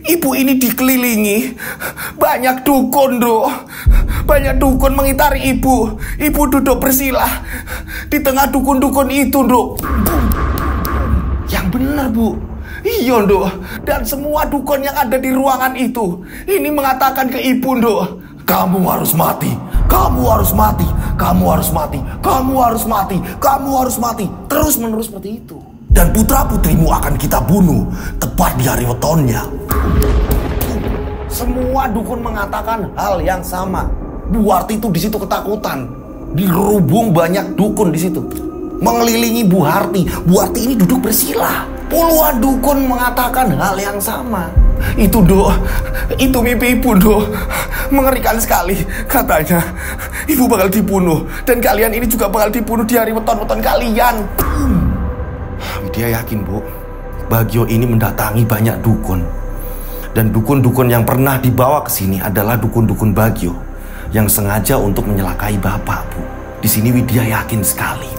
Ibu ini dikelilingi banyak dukun, Duk. Banyak dukun mengitari ibu. Ibu duduk bersila di tengah dukun-dukun itu, Duk." Yang benar, Bu. Iya, Duk. Dan semua dukun yang ada di ruangan itu ini mengatakan ke ibu, Duk, "Kamu harus mati. Kamu harus mati. Kamu harus mati. Kamu harus mati. Kamu harus mati." Terus menerus seperti itu. "Dan putra-putrimu akan kita bunuh tepat di hari wetonnya." Semua dukun mengatakan hal yang sama. Bu Harti itu di situ ketakutan. Dirubung banyak dukun di situ, mengelilingi Bu Harti. Bu Harti ini duduk bersila. Puluhan dukun mengatakan hal yang sama. "Itu, Duk. Itu mimpi ibu, Duk. Mengerikan sekali. Katanya ibu bakal dibunuh. Dan kalian ini juga bakal dibunuh di hari weton-weton kalian." Widya yakin, Bu, Bagio ini mendatangi banyak dukun. Dan dukun-dukun yang pernah dibawa ke sini adalah dukun-dukun Bagio yang sengaja untuk menyelakai Bapak, Bu. Di sini Widya yakin sekali.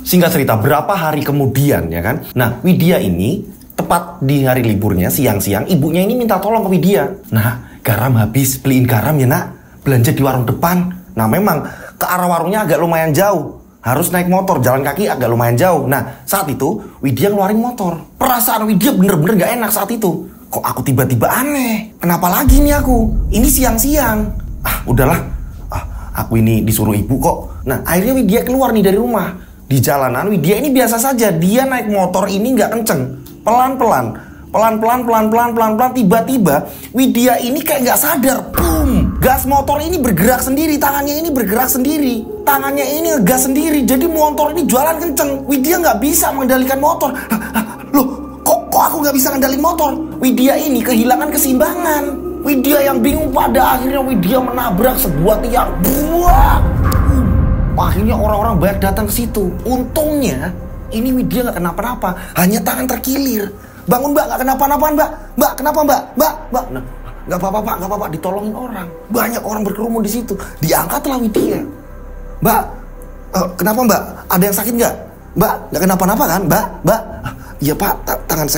Singkat cerita, berapa hari kemudian, ya kan? Nah, Widya ini tepat di hari liburnya, siang-siang, ibunya ini minta tolong ke Widya. "Nah, garam habis, beliin garam ya, Nak. Belanja di warung depan." Nah, memang ke arah warungnya agak lumayan jauh. Harus naik motor, jalan kaki agak lumayan jauh. Nah, saat itu Widya ngeluarin motor. Perasaan Widya bener-bener gak enak saat itu. Kok aku tiba-tiba aneh? Kenapa lagi nih aku? Ini siang-siang. Udahlah. Aku ini disuruh ibu kok. Nah, akhirnya Widya keluar nih dari rumah. Di jalanan Widya ini biasa saja. Dia naik motor ini gak kenceng. Pelan-pelan. Pelan-pelan, tiba-tiba Widya ini kayak gak sadar. Boom! Gas motor ini bergerak sendiri, tangannya ini bergerak sendiri. Tangannya ini ngegas sendiri, jadi motor ini jualan kenceng. Widya gak bisa mengendalikan motor. Loh, kok aku gak bisa ngendalin motor? Widya ini kehilangan keseimbangan. Widya yang bingung, pada akhirnya Widya menabrak sebuah tiang. Buah! Akhirnya orang-orang banyak datang ke situ. Untungnya ini Widya gak kenapa-napa, hanya tangan terkilir. "Bangun, Mbak, gak kenapa-napa, Mbak. Mbak, kenapa, Mbak? Mbak." Nah, gak apa-apa, Pak, gak apa-apa, ditolongin orang. Banyak orang berkerumun di situ. Diangkatlah Widya. "Mbak, kenapa, Mbak? Ada yang sakit gak? Mbak, gak kenapa-napa kan, Mbak? Mbak?" "Iya, Pak, tangan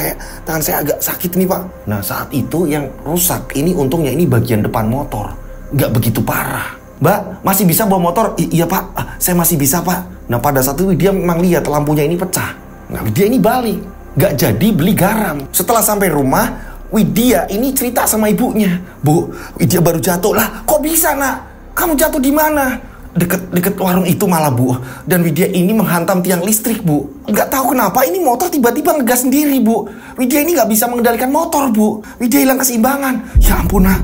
saya agak sakit nih, Pak." Nah, saat itu yang rusak ini untungnya ini bagian depan motor. Gak begitu parah. "Mbak, masih bisa bawa motor?" "Iya, Pak, saya masih bisa, Pak." Nah, pada saat itu Widya memang lihat lampunya ini pecah. Nah, Widya ini balik. Gak jadi beli garam. Setelah sampai rumah, Widya ini cerita sama ibunya. "Bu, Widya baru jatuh." "Lah, kok bisa, Nak? Kamu jatuh di mana?" Deket warung itu malah, Bu. Dan Widya ini menghantam tiang listrik, Bu. Gak tahu kenapa ini motor tiba-tiba ngegas sendiri, Bu. Widya ini gak bisa mengendalikan motor, Bu. Widya hilang keseimbangan. Ya ampun, Nak.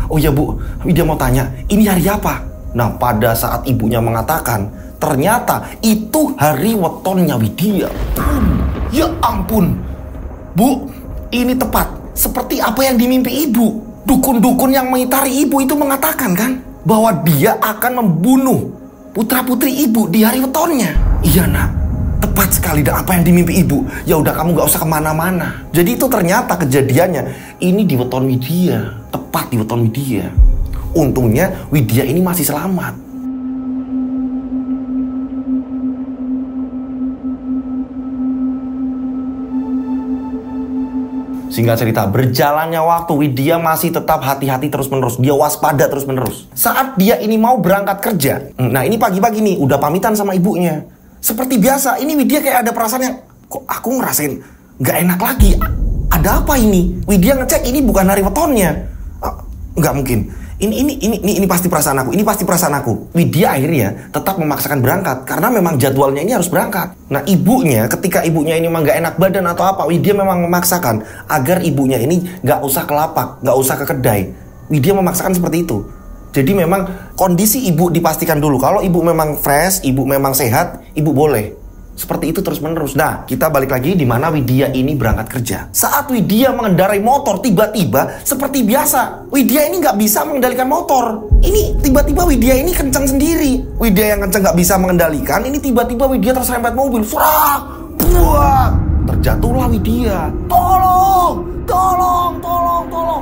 "Oh ya, Bu, Widya mau tanya, ini hari apa?" Nah, pada saat ibunya mengatakan, ternyata itu hari wetonnya Widya. Ya ampun, Bu, ini tepat seperti apa yang dimimpi ibu. Dukun-dukun yang mengitari ibu itu mengatakan kan, bahwa dia akan membunuh putra-putri ibu di hari wetonnya. Iya, Nak, tepat sekali dan apa yang dimimpi ibu. Ya udah, kamu gak usah kemana-mana. Jadi itu ternyata kejadiannya ini di weton Widya, tepat di weton Widya. Untungnya Widya ini masih selamat. Singkat cerita, berjalannya waktu, Widya masih tetap hati-hati terus-menerus. Dia waspada terus-menerus. Saat dia ini mau berangkat kerja, nah ini pagi-pagi nih, udah pamitan sama ibunya. Seperti biasa, ini Widya kayak ada perasaan yang, kok aku ngerasain gak enak lagi. Ada apa ini? Widya ngecek, ini bukan hari wetonnya. Nggak mungkin. Ini pasti perasaan aku. Ini pasti perasaan aku. Widya akhirnya tetap memaksakan berangkat karena memang jadwalnya ini harus berangkat. Nah, ibunya ketika ibunya ini memang nggak enak badan atau apa, Widya memang memaksakan agar ibunya ini nggak usah ke lapak, nggak usah ke kedai. Widya memaksakan seperti itu. Jadi memang kondisi ibu dipastikan dulu. Kalau ibu memang fresh, ibu memang sehat, ibu boleh. Seperti itu terus menerus. Nah, kita balik lagi di mana Widya ini berangkat kerja. Saat Widya mengendarai motor, tiba-tiba seperti biasa, Widya ini nggak bisa mengendalikan motor. Ini tiba-tiba Widya ini kencang sendiri. Widya yang kencang nggak bisa mengendalikan, ini tiba-tiba Widya terserempet mobil. Serak, buah, terjatuhlah Widya. Tolong.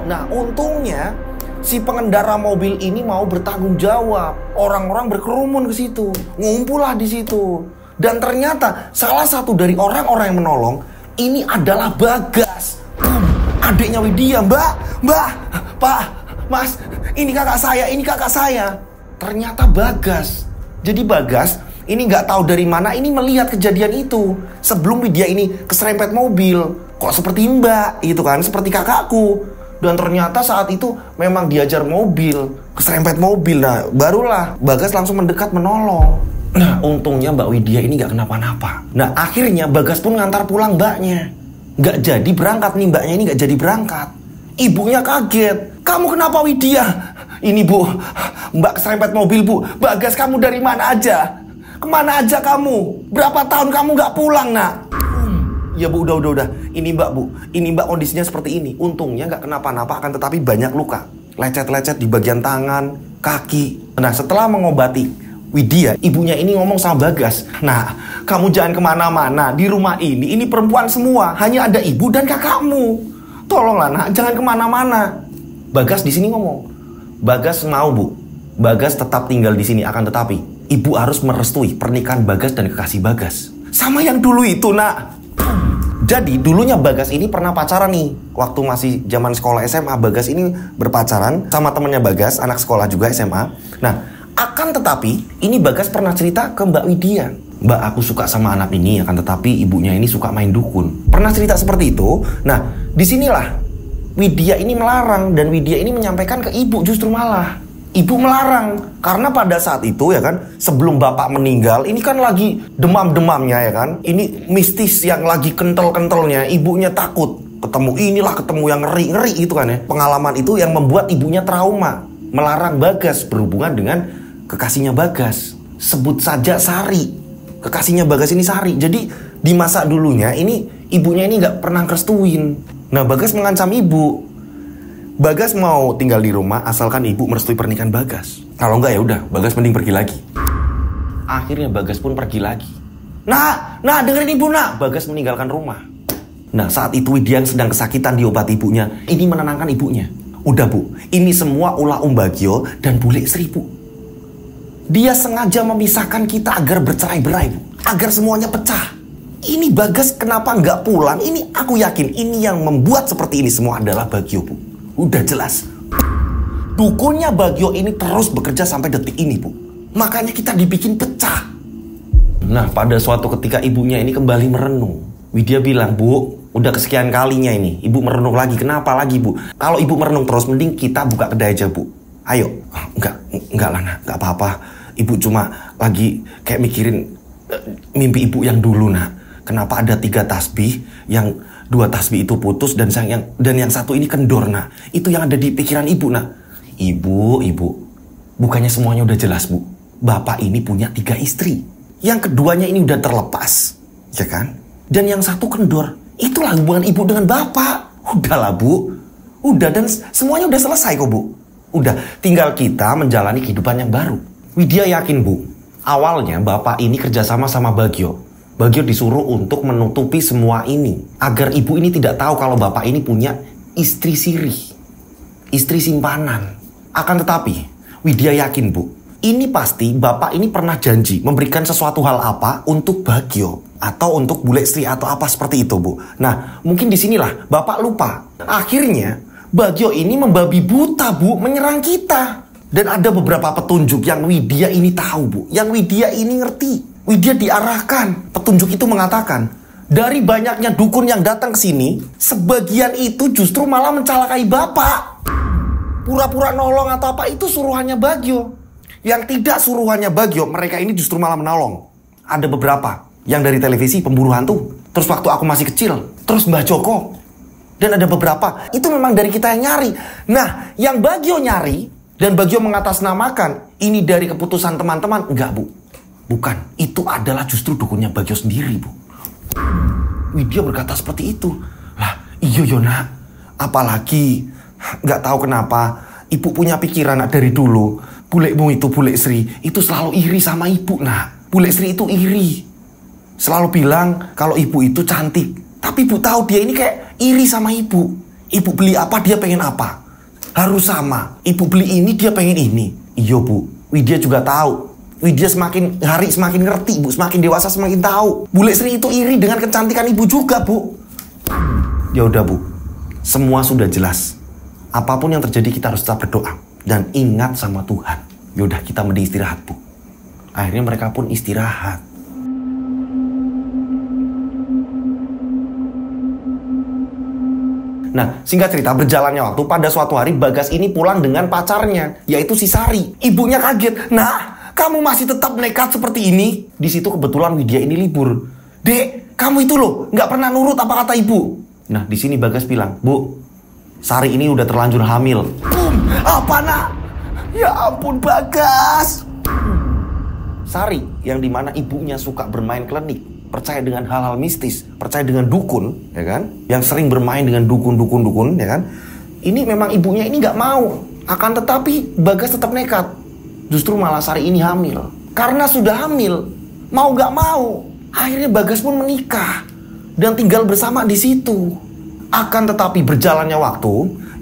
Nah, untungnya si pengendara mobil ini mau bertanggung jawab. Orang-orang berkerumun ke situ, ngumpullah di situ. Dan ternyata salah satu dari orang-orang yang menolong ini adalah Bagas, adiknya Widya. Mbak, Pak, Mas, ini kakak saya. Ternyata Bagas. Jadi Bagas ini nggak tahu dari mana ini melihat kejadian itu sebelum Widya ini keserempet mobil. Kok seperti Mbak, gitu kan, seperti kakakku. Dan ternyata saat itu memang diajar mobil, keserempet mobil. Nah, barulah Bagas langsung mendekat menolong. Nah, untungnya Mbak Widya ini gak kenapa-napa. Nah, akhirnya Bagas pun ngantar pulang mbaknya. Gak jadi berangkat nih, mbaknya ini gak jadi berangkat. Ibunya kaget. Kamu kenapa Widya? Ini Bu, Mbak keserempet mobil Bu. Bagas, kamu dari mana aja? Kemana aja kamu? Berapa tahun kamu gak pulang, Nak? Ya Bu, udah. Ini Mbak Bu, ini Mbak kondisinya seperti ini. Untungnya gak kenapa-napa, akan tetapi banyak luka. Lecet-lecet di bagian tangan, kaki. Nah, setelah mengobati Widya, ibunya ini ngomong sama Bagas, nah, kamu jangan kemana-mana. Di rumah ini perempuan semua. Hanya ada ibu dan kakakmu. Tolonglah nak, jangan kemana-mana. Bagas di sini ngomong. Bagas mau Bu. Bagas tetap tinggal di sini, akan tetapi ibu harus merestui pernikahan Bagas dan kekasih Bagas. Sama yang dulu itu nak. Jadi dulunya Bagas ini pernah pacaran nih. Waktu masih zaman sekolah SMA, Bagas ini berpacaran sama temennya Bagas, anak sekolah juga SMA. Nah, akan tetapi, ini Bagas pernah cerita ke Mbak Widya. Mbak, aku suka sama anak ini, akan tetapi ibunya ini suka main dukun. Pernah cerita seperti itu. Nah, disinilah Widya ini melarang. Dan Widya ini menyampaikan ke ibu justru malah. Ibu melarang. Karena pada saat itu ya kan, sebelum bapak meninggal, ini kan lagi demam-demamnya ya kan. Ini mistis yang lagi kental-kentalnya. Ibunya takut. Ketemu yang ngeri-ngeri gitu kan ya. Pengalaman itu yang membuat ibunya trauma. Melarang Bagas berhubungan dengan kekasihnya Bagas. Sebut saja Sari. Kekasihnya Bagas ini Sari. Jadi di masa dulunya ini ibunya ini gak pernah ngerestuin. Nah, Bagas mengancam ibu. Bagas mau tinggal di rumah asalkan ibu merestui pernikahan Bagas. Kalau enggak ya udah, Bagas mending pergi lagi. Akhirnya Bagas pun pergi lagi. Nah dengerin ibu nak. Bagas meninggalkan rumah. Nah, saat itu Widya sedang kesakitan diobati ibunya. Ini menenangkan ibunya. Udah Bu, ini semua ulah Om Bagio dan bule Sri Bu. Dia sengaja memisahkan kita agar bercerai-berai Bu. Agar semuanya pecah. Ini Bagas kenapa nggak pulang? Ini aku yakin ini yang membuat seperti ini semua adalah Bagio Bu. Udah jelas. Dukunnya Bagio ini terus bekerja sampai detik ini Bu. Makanya kita dibikin pecah. Nah, pada suatu ketika ibunya ini kembali merenung. Widya bilang, Bu, udah kesekian kalinya ini ibu merenung lagi. Kenapa lagi Bu? Kalau ibu merenung terus, mending kita buka kedai aja Bu. Ayo. Enggak lah nak, enggak apa-apa. Ibu cuma lagi kayak mikirin mimpi ibu yang dulu nak. Kenapa ada 3 tasbih, yang 2 tasbih itu putus dan yang satu ini kendor nak. Itu yang ada di pikiran ibu nak. Ibu, bukannya semuanya udah jelas Bu? Bapak ini punya 3 istri. Yang keduanya ini udah terlepas, ya kan? Dan yang satu kendor. Itulah hubungan ibu dengan bapak. Udahlah Bu. Udah, dan semuanya udah selesai kok Bu. Udah, tinggal kita menjalani kehidupan yang baru. Widya yakin Bu, awalnya bapak ini kerjasama sama Bagio. Bagio disuruh untuk menutupi semua ini. Agar ibu ini tidak tahu kalau bapak ini punya istri sirih. Istri simpanan. Akan tetapi, Widya yakin Bu, ini pasti bapak ini pernah janji memberikan sesuatu hal apa untuk Bagio. atau untuk bule Sri atau apa seperti itu, Bu. Nah, mungkin disinilah Bapak lupa. Akhirnya Bagio ini membabi buta, Bu, menyerang kita. Dan ada beberapa petunjuk yang Widya ini tahu, Bu. Yang Widya ini ngerti. Widya diarahkan. Petunjuk itu mengatakan, dari banyaknya dukun yang datang ke sini, sebagian itu justru malah mencelakai Bapak. Pura-pura nolong atau apa itu suruhannya Bagio. Yang tidak suruhannya Bagio, mereka ini justru malah menolong. Ada beberapa yang dari televisi, pemburu hantu. Terus waktu aku masih kecil, terus Mbah Joko. Dan ada beberapa, itu memang dari kita yang nyari. Nah, yang Bagio nyari, dan Bagio mengatasnamakan, ini dari keputusan teman-teman. Enggak, Bu. Bukan. Itu adalah justru dukunnya Bagio sendiri, Bu. Widya berkata seperti itu. Lah, iyo Yona. Apalagi, nggak tahu kenapa, ibu punya pikiran dari dulu. Bulekmu itu, Bule Sri, itu selalu iri sama ibu, nak. Bule Sri itu iri. Selalu bilang kalau ibu itu cantik. Tapi ibu tahu dia ini kayak iri sama ibu. Ibu beli apa, dia pengen apa. Harus sama. Ibu beli ini, dia pengen ini. Iya, Bu. Widya juga tahu. Widya semakin hari semakin ngerti, Bu. Semakin dewasa semakin tahu. Bule Sri itu iri dengan kecantikan ibu juga, Bu. Ya udah, Bu. Semua sudah jelas. Apapun yang terjadi kita harus tetap berdoa. Dan ingat sama Tuhan. Ya udah, kita mending istirahat, Bu. Akhirnya mereka pun istirahat. Nah, singkat cerita, berjalannya waktu, pada suatu hari Bagas ini pulang dengan pacarnya, yaitu si Sari. Ibunya kaget. Nah, kamu masih tetap nekat seperti ini? Di situ kebetulan Widya ini libur. Dek, kamu itu loh, nggak pernah nurut apa kata ibu. Nah, di sini Bagas bilang, Bu, Sari ini udah terlanjur hamil. Apa, nak? Ya ampun, Bagas. Sari, yang dimana ibunya suka bermain klinik, percaya dengan hal-hal mistis, percaya dengan dukun, ya kan? Yang sering bermain dengan dukun, ya kan? Ini memang ibunya ini nggak mau. Akan tetapi Bagas tetap nekat. Justru malah Sari ini hamil. Karena sudah hamil, mau nggak mau, akhirnya Bagas pun menikah dan tinggal bersama di situ. Akan tetapi berjalannya waktu,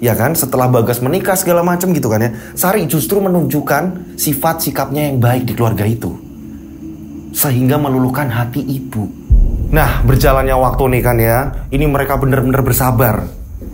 ya kan? Setelah Bagas menikah segala macam gitu kan ya, Sari justru menunjukkan sifat sikapnya yang baik di keluarga itu. Sehingga meluluhkan hati ibu. Nah, berjalannya waktu nih kan ya, ini mereka benar-benar bersabar.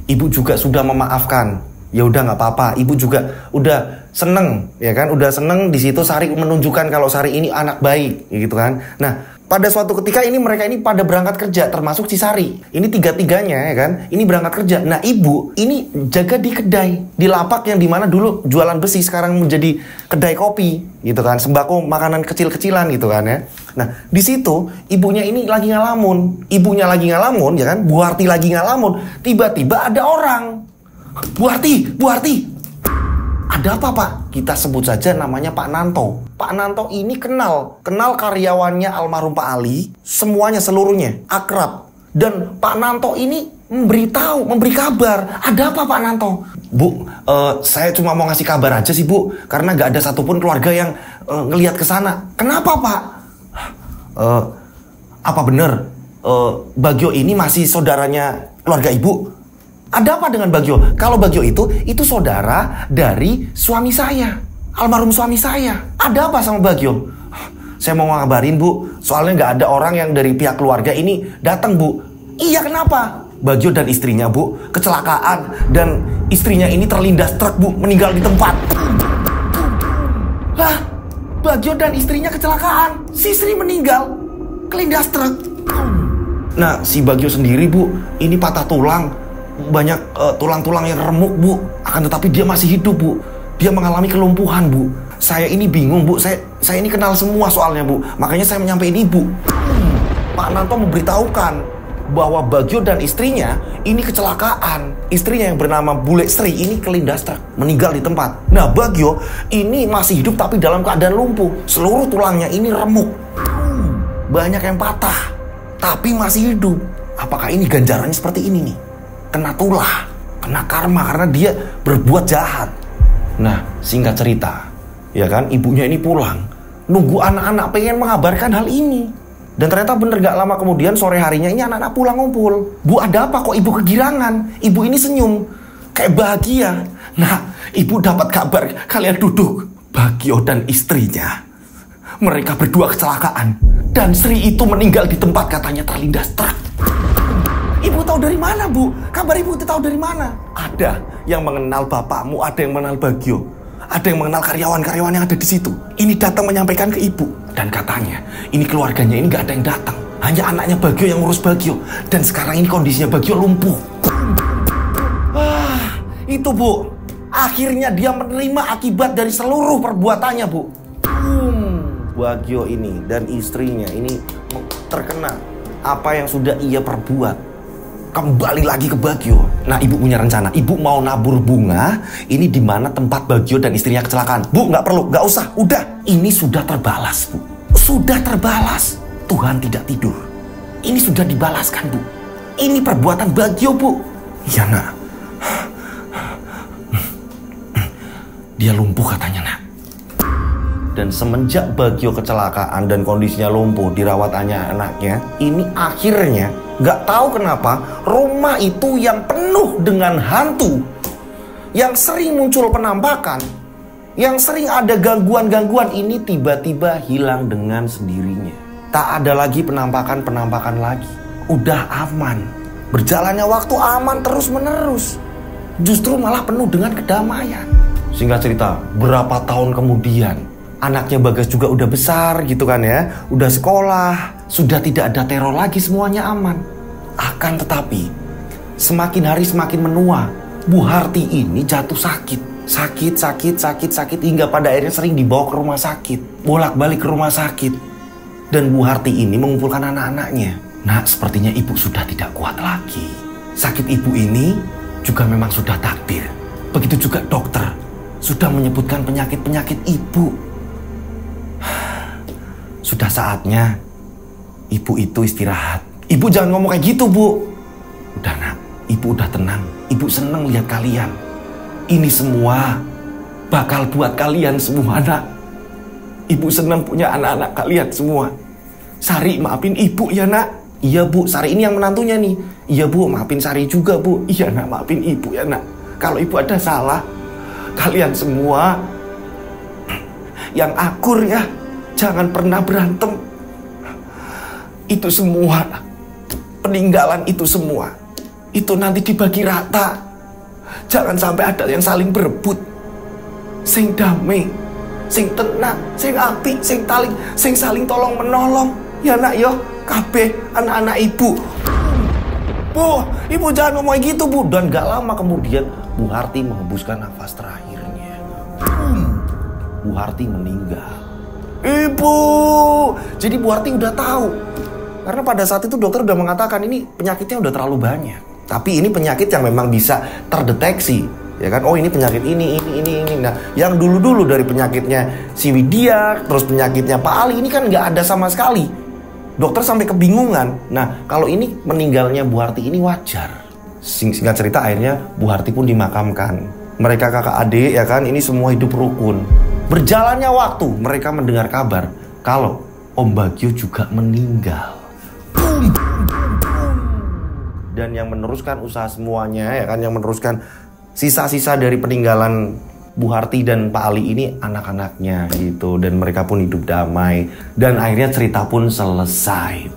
Ibu juga sudah memaafkan. Ya udah nggak apa-apa. Ibu juga udah seneng, ya kan? Udah seneng di situ Sari menunjukkan kalau Sari ini anak baik, gitu kan? Nah, pada suatu ketika ini mereka ini pada berangkat kerja, termasuk si Sari. Ini tiga-tiganya, ya kan? Ini berangkat kerja. Nah, ibu ini jaga di kedai, di lapak yang dimana dulu jualan besi, sekarang menjadi kedai kopi, gitu kan? Sembako, makanan kecil-kecilan, gitu kan ya? Nah, di situ ibunya ini lagi ngalamun. Ibunya lagi ngalamun, ya kan? Bu Harti lagi ngalamun. Tiba-tiba ada orang. Bu Harti, Bu Harti. Ada apa, Pak? Kita sebut saja namanya Pak Nanto. Pak Nanto ini kenal karyawannya almarhum Pak Ali, semuanya seluruhnya akrab. Dan Pak Nanto ini memberi kabar. Ada apa, Pak Nanto? Bu, saya cuma mau ngasih kabar aja sih, Bu, karena gak ada satupun keluarga yang ngelihat ke sana. Kenapa, Pak? Apa bener Bagio ini masih saudaranya keluarga Ibu? Ada apa dengan Bagio? Kalau Bagio itu saudara dari suami saya, almarhum suami saya. Ada apa sama Bagio? Saya mau ngabarin, Bu, soalnya nggak ada orang yang dari pihak keluarga ini datang, Bu. Iya, kenapa? Bagio dan istrinya, Bu, kecelakaan dan istrinya ini terlindas truk, Bu, meninggal di tempat. Lah, Bagio dan istrinya kecelakaan, si Sri meninggal, kelindas truk. Nah, si Bagio sendiri, Bu, ini patah tulang. Banyak tulang-tulang yang remuk, Bu. Akan tetapi dia masih hidup, Bu. Dia mengalami kelumpuhan, Bu. Saya ini bingung, Bu. Saya ini kenal semua soalnya, Bu. Makanya saya menyampaikan Ibu. Pak Nanto memberitahukan bahwa Bagio dan istrinya ini kecelakaan. Istrinya yang bernama Bule Sri ini kelindas truk, meninggal di tempat. Nah, Bagio ini masih hidup tapi dalam keadaan lumpuh. Seluruh tulangnya ini remuk. Banyak yang patah, tapi masih hidup. Apakah ini ganjarannya seperti ini nih? Kena tulah, kena karma karena dia berbuat jahat. Nah, singkat cerita, ya kan, ibunya ini pulang, nunggu anak-anak pengen mengabarkan hal ini. Dan ternyata bener gak lama kemudian sore harinya ini anak-anak pulang ngumpul. Bu, ada apa kok ibu kegirangan? Ibu ini senyum, kayak bahagia. Nah, ibu dapat kabar, kalian duduk. Bagio dan istrinya, mereka berdua kecelakaan. Dan Sri itu meninggal di tempat katanya terlindas truk. Ibu tahu dari mana, Bu? Kabar ibu itu tahu dari mana? Ada yang mengenal bapakmu, ada yang mengenal Bagio. Ada yang mengenal karyawan-karyawan yang ada di situ. Ini datang menyampaikan ke ibu. Dan katanya, ini keluarganya ini nggak ada yang datang. Hanya anaknya Bagio yang ngurus Bagio. Dan sekarang ini kondisinya Bagio lumpuh. Itu, Bu. Akhirnya dia menerima akibat dari seluruh perbuatannya, Bu. Bagio ini dan istrinya ini terkena apa yang sudah ia perbuat. Kembali lagi ke Bagio. Nah, ibu punya rencana. Ibu mau nabur bunga ini di mana tempat Bagio dan istrinya kecelakaan. Bu, nggak perlu, nggak usah. Udah, ini sudah terbalas, Bu. Sudah terbalas. Tuhan tidak tidur. Ini sudah dibalaskan, Bu. Ini perbuatan Bagio, Bu. Iya, Nak. Dia lumpuh katanya, Nak. Dan semenjak Bagio kecelakaan dan kondisinya lumpuh, dirawat anaknya, ini akhirnya gak tahu kenapa rumah itu yang penuh dengan hantu, yang sering muncul penampakan, yang sering ada gangguan-gangguan, ini tiba-tiba hilang dengan sendirinya. Tak ada lagi penampakan-penampakan lagi. Udah aman. Berjalannya waktu aman terus-menerus. Justru malah penuh dengan kedamaian. Singkat cerita, berapa tahun kemudian anaknya Bagas juga udah besar gitu kan ya, udah sekolah, sudah tidak ada teror lagi, semuanya aman. Akan tetapi semakin hari semakin menua, Bu Harti ini jatuh sakit hingga pada akhirnya sering dibawa ke rumah sakit, bolak-balik ke rumah sakit. Dan Bu Harti ini mengumpulkan anak-anaknya. Nah, sepertinya ibu sudah tidak kuat lagi. Sakit ibu ini juga memang sudah takdir. Begitu juga dokter sudah menyebutkan penyakit-penyakit ibu. Sudah saatnya ibu itu istirahat. Ibu jangan ngomong kayak gitu, Bu. Udah, Nak. Ibu udah tenang. Ibu seneng lihat kalian. Ini semua bakal buat kalian semua, Nak. Ibu senang punya anak-anak kalian semua. Sari, maafin ibu ya, Nak. Iya, Bu. Sari ini yang menantunya nih. Iya, Bu. Maafin Sari juga, Bu. Iya, Nak. Maafin ibu ya, Nak. Kalau ibu ada salah, kalian semua yang akur ya. Jangan pernah berantem. Itu semua, peninggalan itu semua, itu nanti dibagi rata. Jangan sampai ada yang saling berebut. Sing damai, sing tenang, sing api, sing saling tolong menolong. Ya, Nak yo, kabeh anak-anak ibu. Bu, ibu jangan ngomong gitu, Bu. Dan gak lama kemudian Bu Harti menghembuskan nafas terakhirnya. Bu Harti meninggal. Ibu, jadi Bu Harti udah tahu. Karena pada saat itu dokter udah mengatakan ini penyakitnya udah terlalu banyak. Tapi ini penyakit yang memang bisa terdeteksi, ya kan? Oh, ini penyakit ini. Nah, yang dulu dari penyakitnya si Widya, terus penyakitnya Pak Ali, ini kan nggak ada sama sekali. Dokter sampai kebingungan. Nah, kalau ini meninggalnya Bu Harti ini wajar. Singkat cerita akhirnya Bu Harti pun dimakamkan. Mereka kakak adik, ya kan? Ini semua hidup rukun. Berjalannya waktu, mereka mendengar kabar kalau Om Bagio juga meninggal. Dan yang meneruskan usaha semuanya, ya kan, yang meneruskan sisa-sisa dari peninggalan Bu Harti dan Pak Ali ini anak-anaknya gitu. Dan mereka pun hidup damai. Dan akhirnya cerita pun selesai.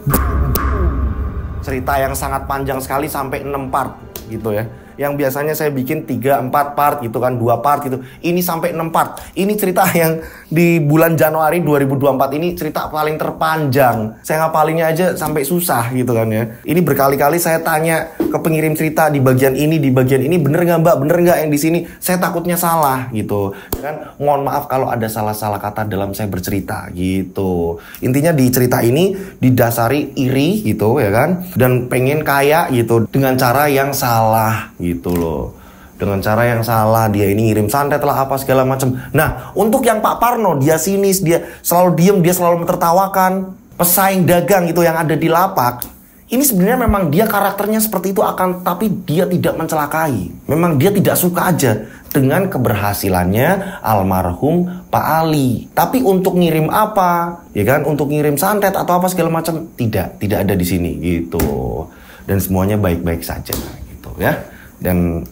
Cerita yang sangat panjang sekali sampai 6 part gitu ya. Yang biasanya saya bikin 3-4 part gitu kan, 2 part gitu. Ini sampai 6 part. Ini cerita yang di bulan Januari 2024 ini cerita paling terpanjang. Saya ngapalinnya aja sampai susah gitu kan ya. Ini berkali-kali saya tanya ke pengirim cerita di bagian ini, bener nggak Mbak, bener nggak yang di sini? Saya takutnya salah gitu. Kan mohon maaf kalau ada salah-salah kata dalam saya bercerita gitu. Intinya di cerita ini didasari iri gitu ya kan, dan pengen kaya gitu dengan cara yang salah gitu loh. Dengan cara yang salah, dia ini ngirim santet lah apa segala macam. Nah, untuk yang Pak Parno, dia sinis, dia selalu diem, dia selalu mentertawakan pesaing dagang itu yang ada di lapak. Ini sebenarnya memang dia karakternya seperti itu, akan tapi dia tidak mencelakai. Memang dia tidak suka aja dengan keberhasilannya almarhum Pak Ali. Tapi untuk ngirim apa, ya kan? Untuk ngirim santet atau apa segala macam, tidak ada di sini gitu. Dan semuanya baik-baik saja gitu ya. Dan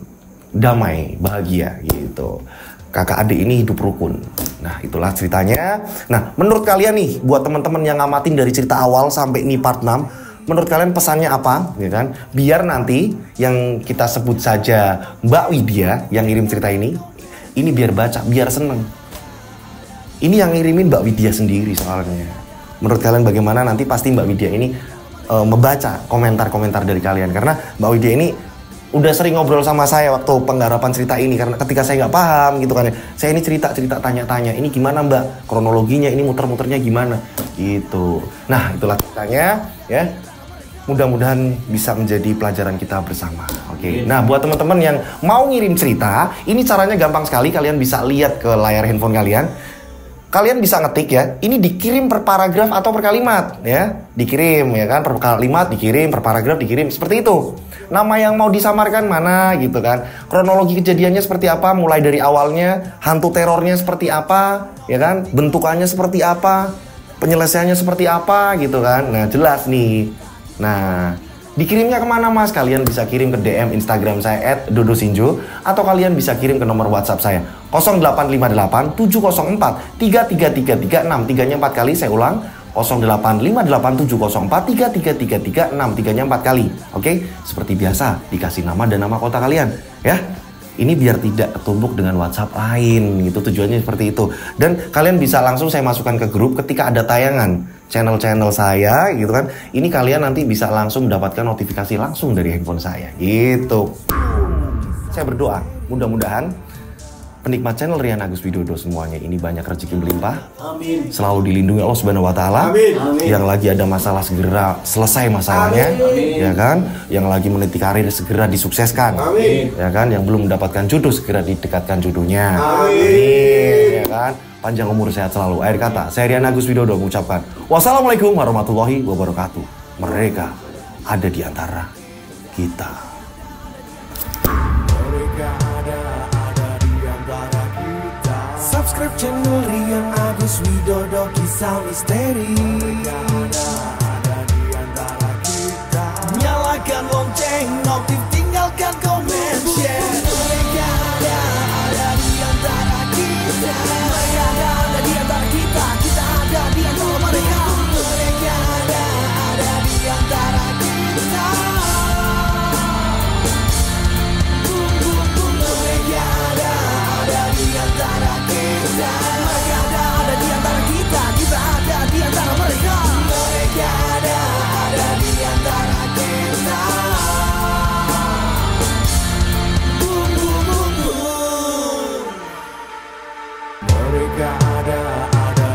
damai, bahagia gitu. kakak adik ini hidup rukun. Nah, itulah ceritanya. Nah, menurut kalian nih, buat teman-teman yang ngamatin dari cerita awal sampai ini part 6, menurut kalian pesannya apa? Ya kan? Biar nanti yang kita sebut saja Mbak Widya yang ngirim cerita ini biar baca, biar seneng. Ini yang ngirimin Mbak Widya sendiri soalnya. Menurut kalian bagaimana? Nanti pasti Mbak Widya ini membaca komentar-komentar dari kalian. Karena Mbak Widya ini udah sering ngobrol sama saya waktu penggarapan cerita ini. Karena ketika saya nggak paham gitu kan ya, saya ini cerita-cerita tanya-tanya, ini gimana Mbak? Kronologinya ini muter-muternya gimana? Gitu. Nah, itulah ceritanya ya. Mudah-mudahan bisa menjadi pelajaran kita bersama. Oke. Nah, buat teman-teman yang mau ngirim cerita, ini caranya gampang sekali. Kalian bisa lihat ke layar handphone kalian. Kalian bisa ngetik ya, ini dikirim per paragraf atau per kalimat ya. Dikirim ya kan, per kalimat dikirim, per paragraf dikirim, seperti itu. Nama yang mau disamarkan mana gitu kan. Kronologi kejadiannya seperti apa, mulai dari awalnya, hantu terornya seperti apa, ya kan. Bentukannya seperti apa, penyelesaiannya seperti apa gitu kan. Nah, jelas nih. Nah, dikirimnya kemana mas? Kalian bisa kirim ke DM Instagram saya @dodosinjo, atau kalian bisa kirim ke nomor WhatsApp saya 0858 704 3333 3-nya 4 kali. Saya ulang, 0858 704 3333 3-nya 4 kali. Oke, seperti biasa dikasih nama dan nama kota kalian ya. Ini biar tidak ketumbuk dengan WhatsApp lain, itu tujuannya seperti itu. Dan kalian bisa langsung saya masukkan ke grup ketika ada tayangan channel-channel saya gitu kan. Ini kalian nanti bisa langsung mendapatkan notifikasi langsung dari handphone saya gitu. Saya berdoa mudah-mudahan penikmat channel Rian Agus Widodo semuanya ini banyak rezeki melimpah. Amin. Selalu dilindungi Allah Subhanahu wa taala. Yang lagi ada masalah segera selesai masalahnya. Amin. Ya kan? Yang lagi meniti karir segera disukseskan. Amin. Ya kan? Yang belum mendapatkan jodoh segera didekatkan jodohnya. Amin. Ya kan? Panjang umur sehat selalu. Akhir kata, saya Rian Agus Widodo mengucapkan wassalamualaikum warahmatullahi wabarakatuh. Mereka ada di antara kita. Subscribe channel Rian Agus Widodo, kisah misteri. Nyalakan lonceng, notif, tinggalkan komen, share. Mereka ada di antara kita. Mereka ada di antara kita. Kita ada di antara mereka. Mereka ada di antara kita. Mereka ada di antara kita. Mereka ada di antara kita. Kita ada di antara mereka. Mereka ada di antara kita. Mereka ada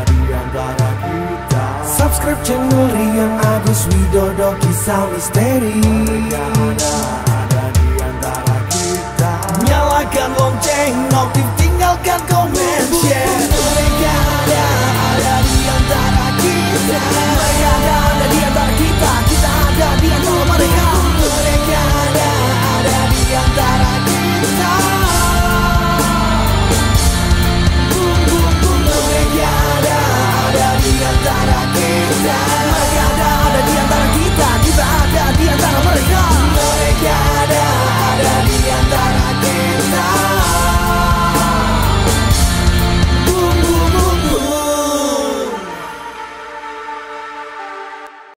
di antara kita. Subscribe channel Rian Agus Widodo, kisah misteri. Mereka ada di antara kita. Nyalakan lonceng, notif, tinggalkan komen, share.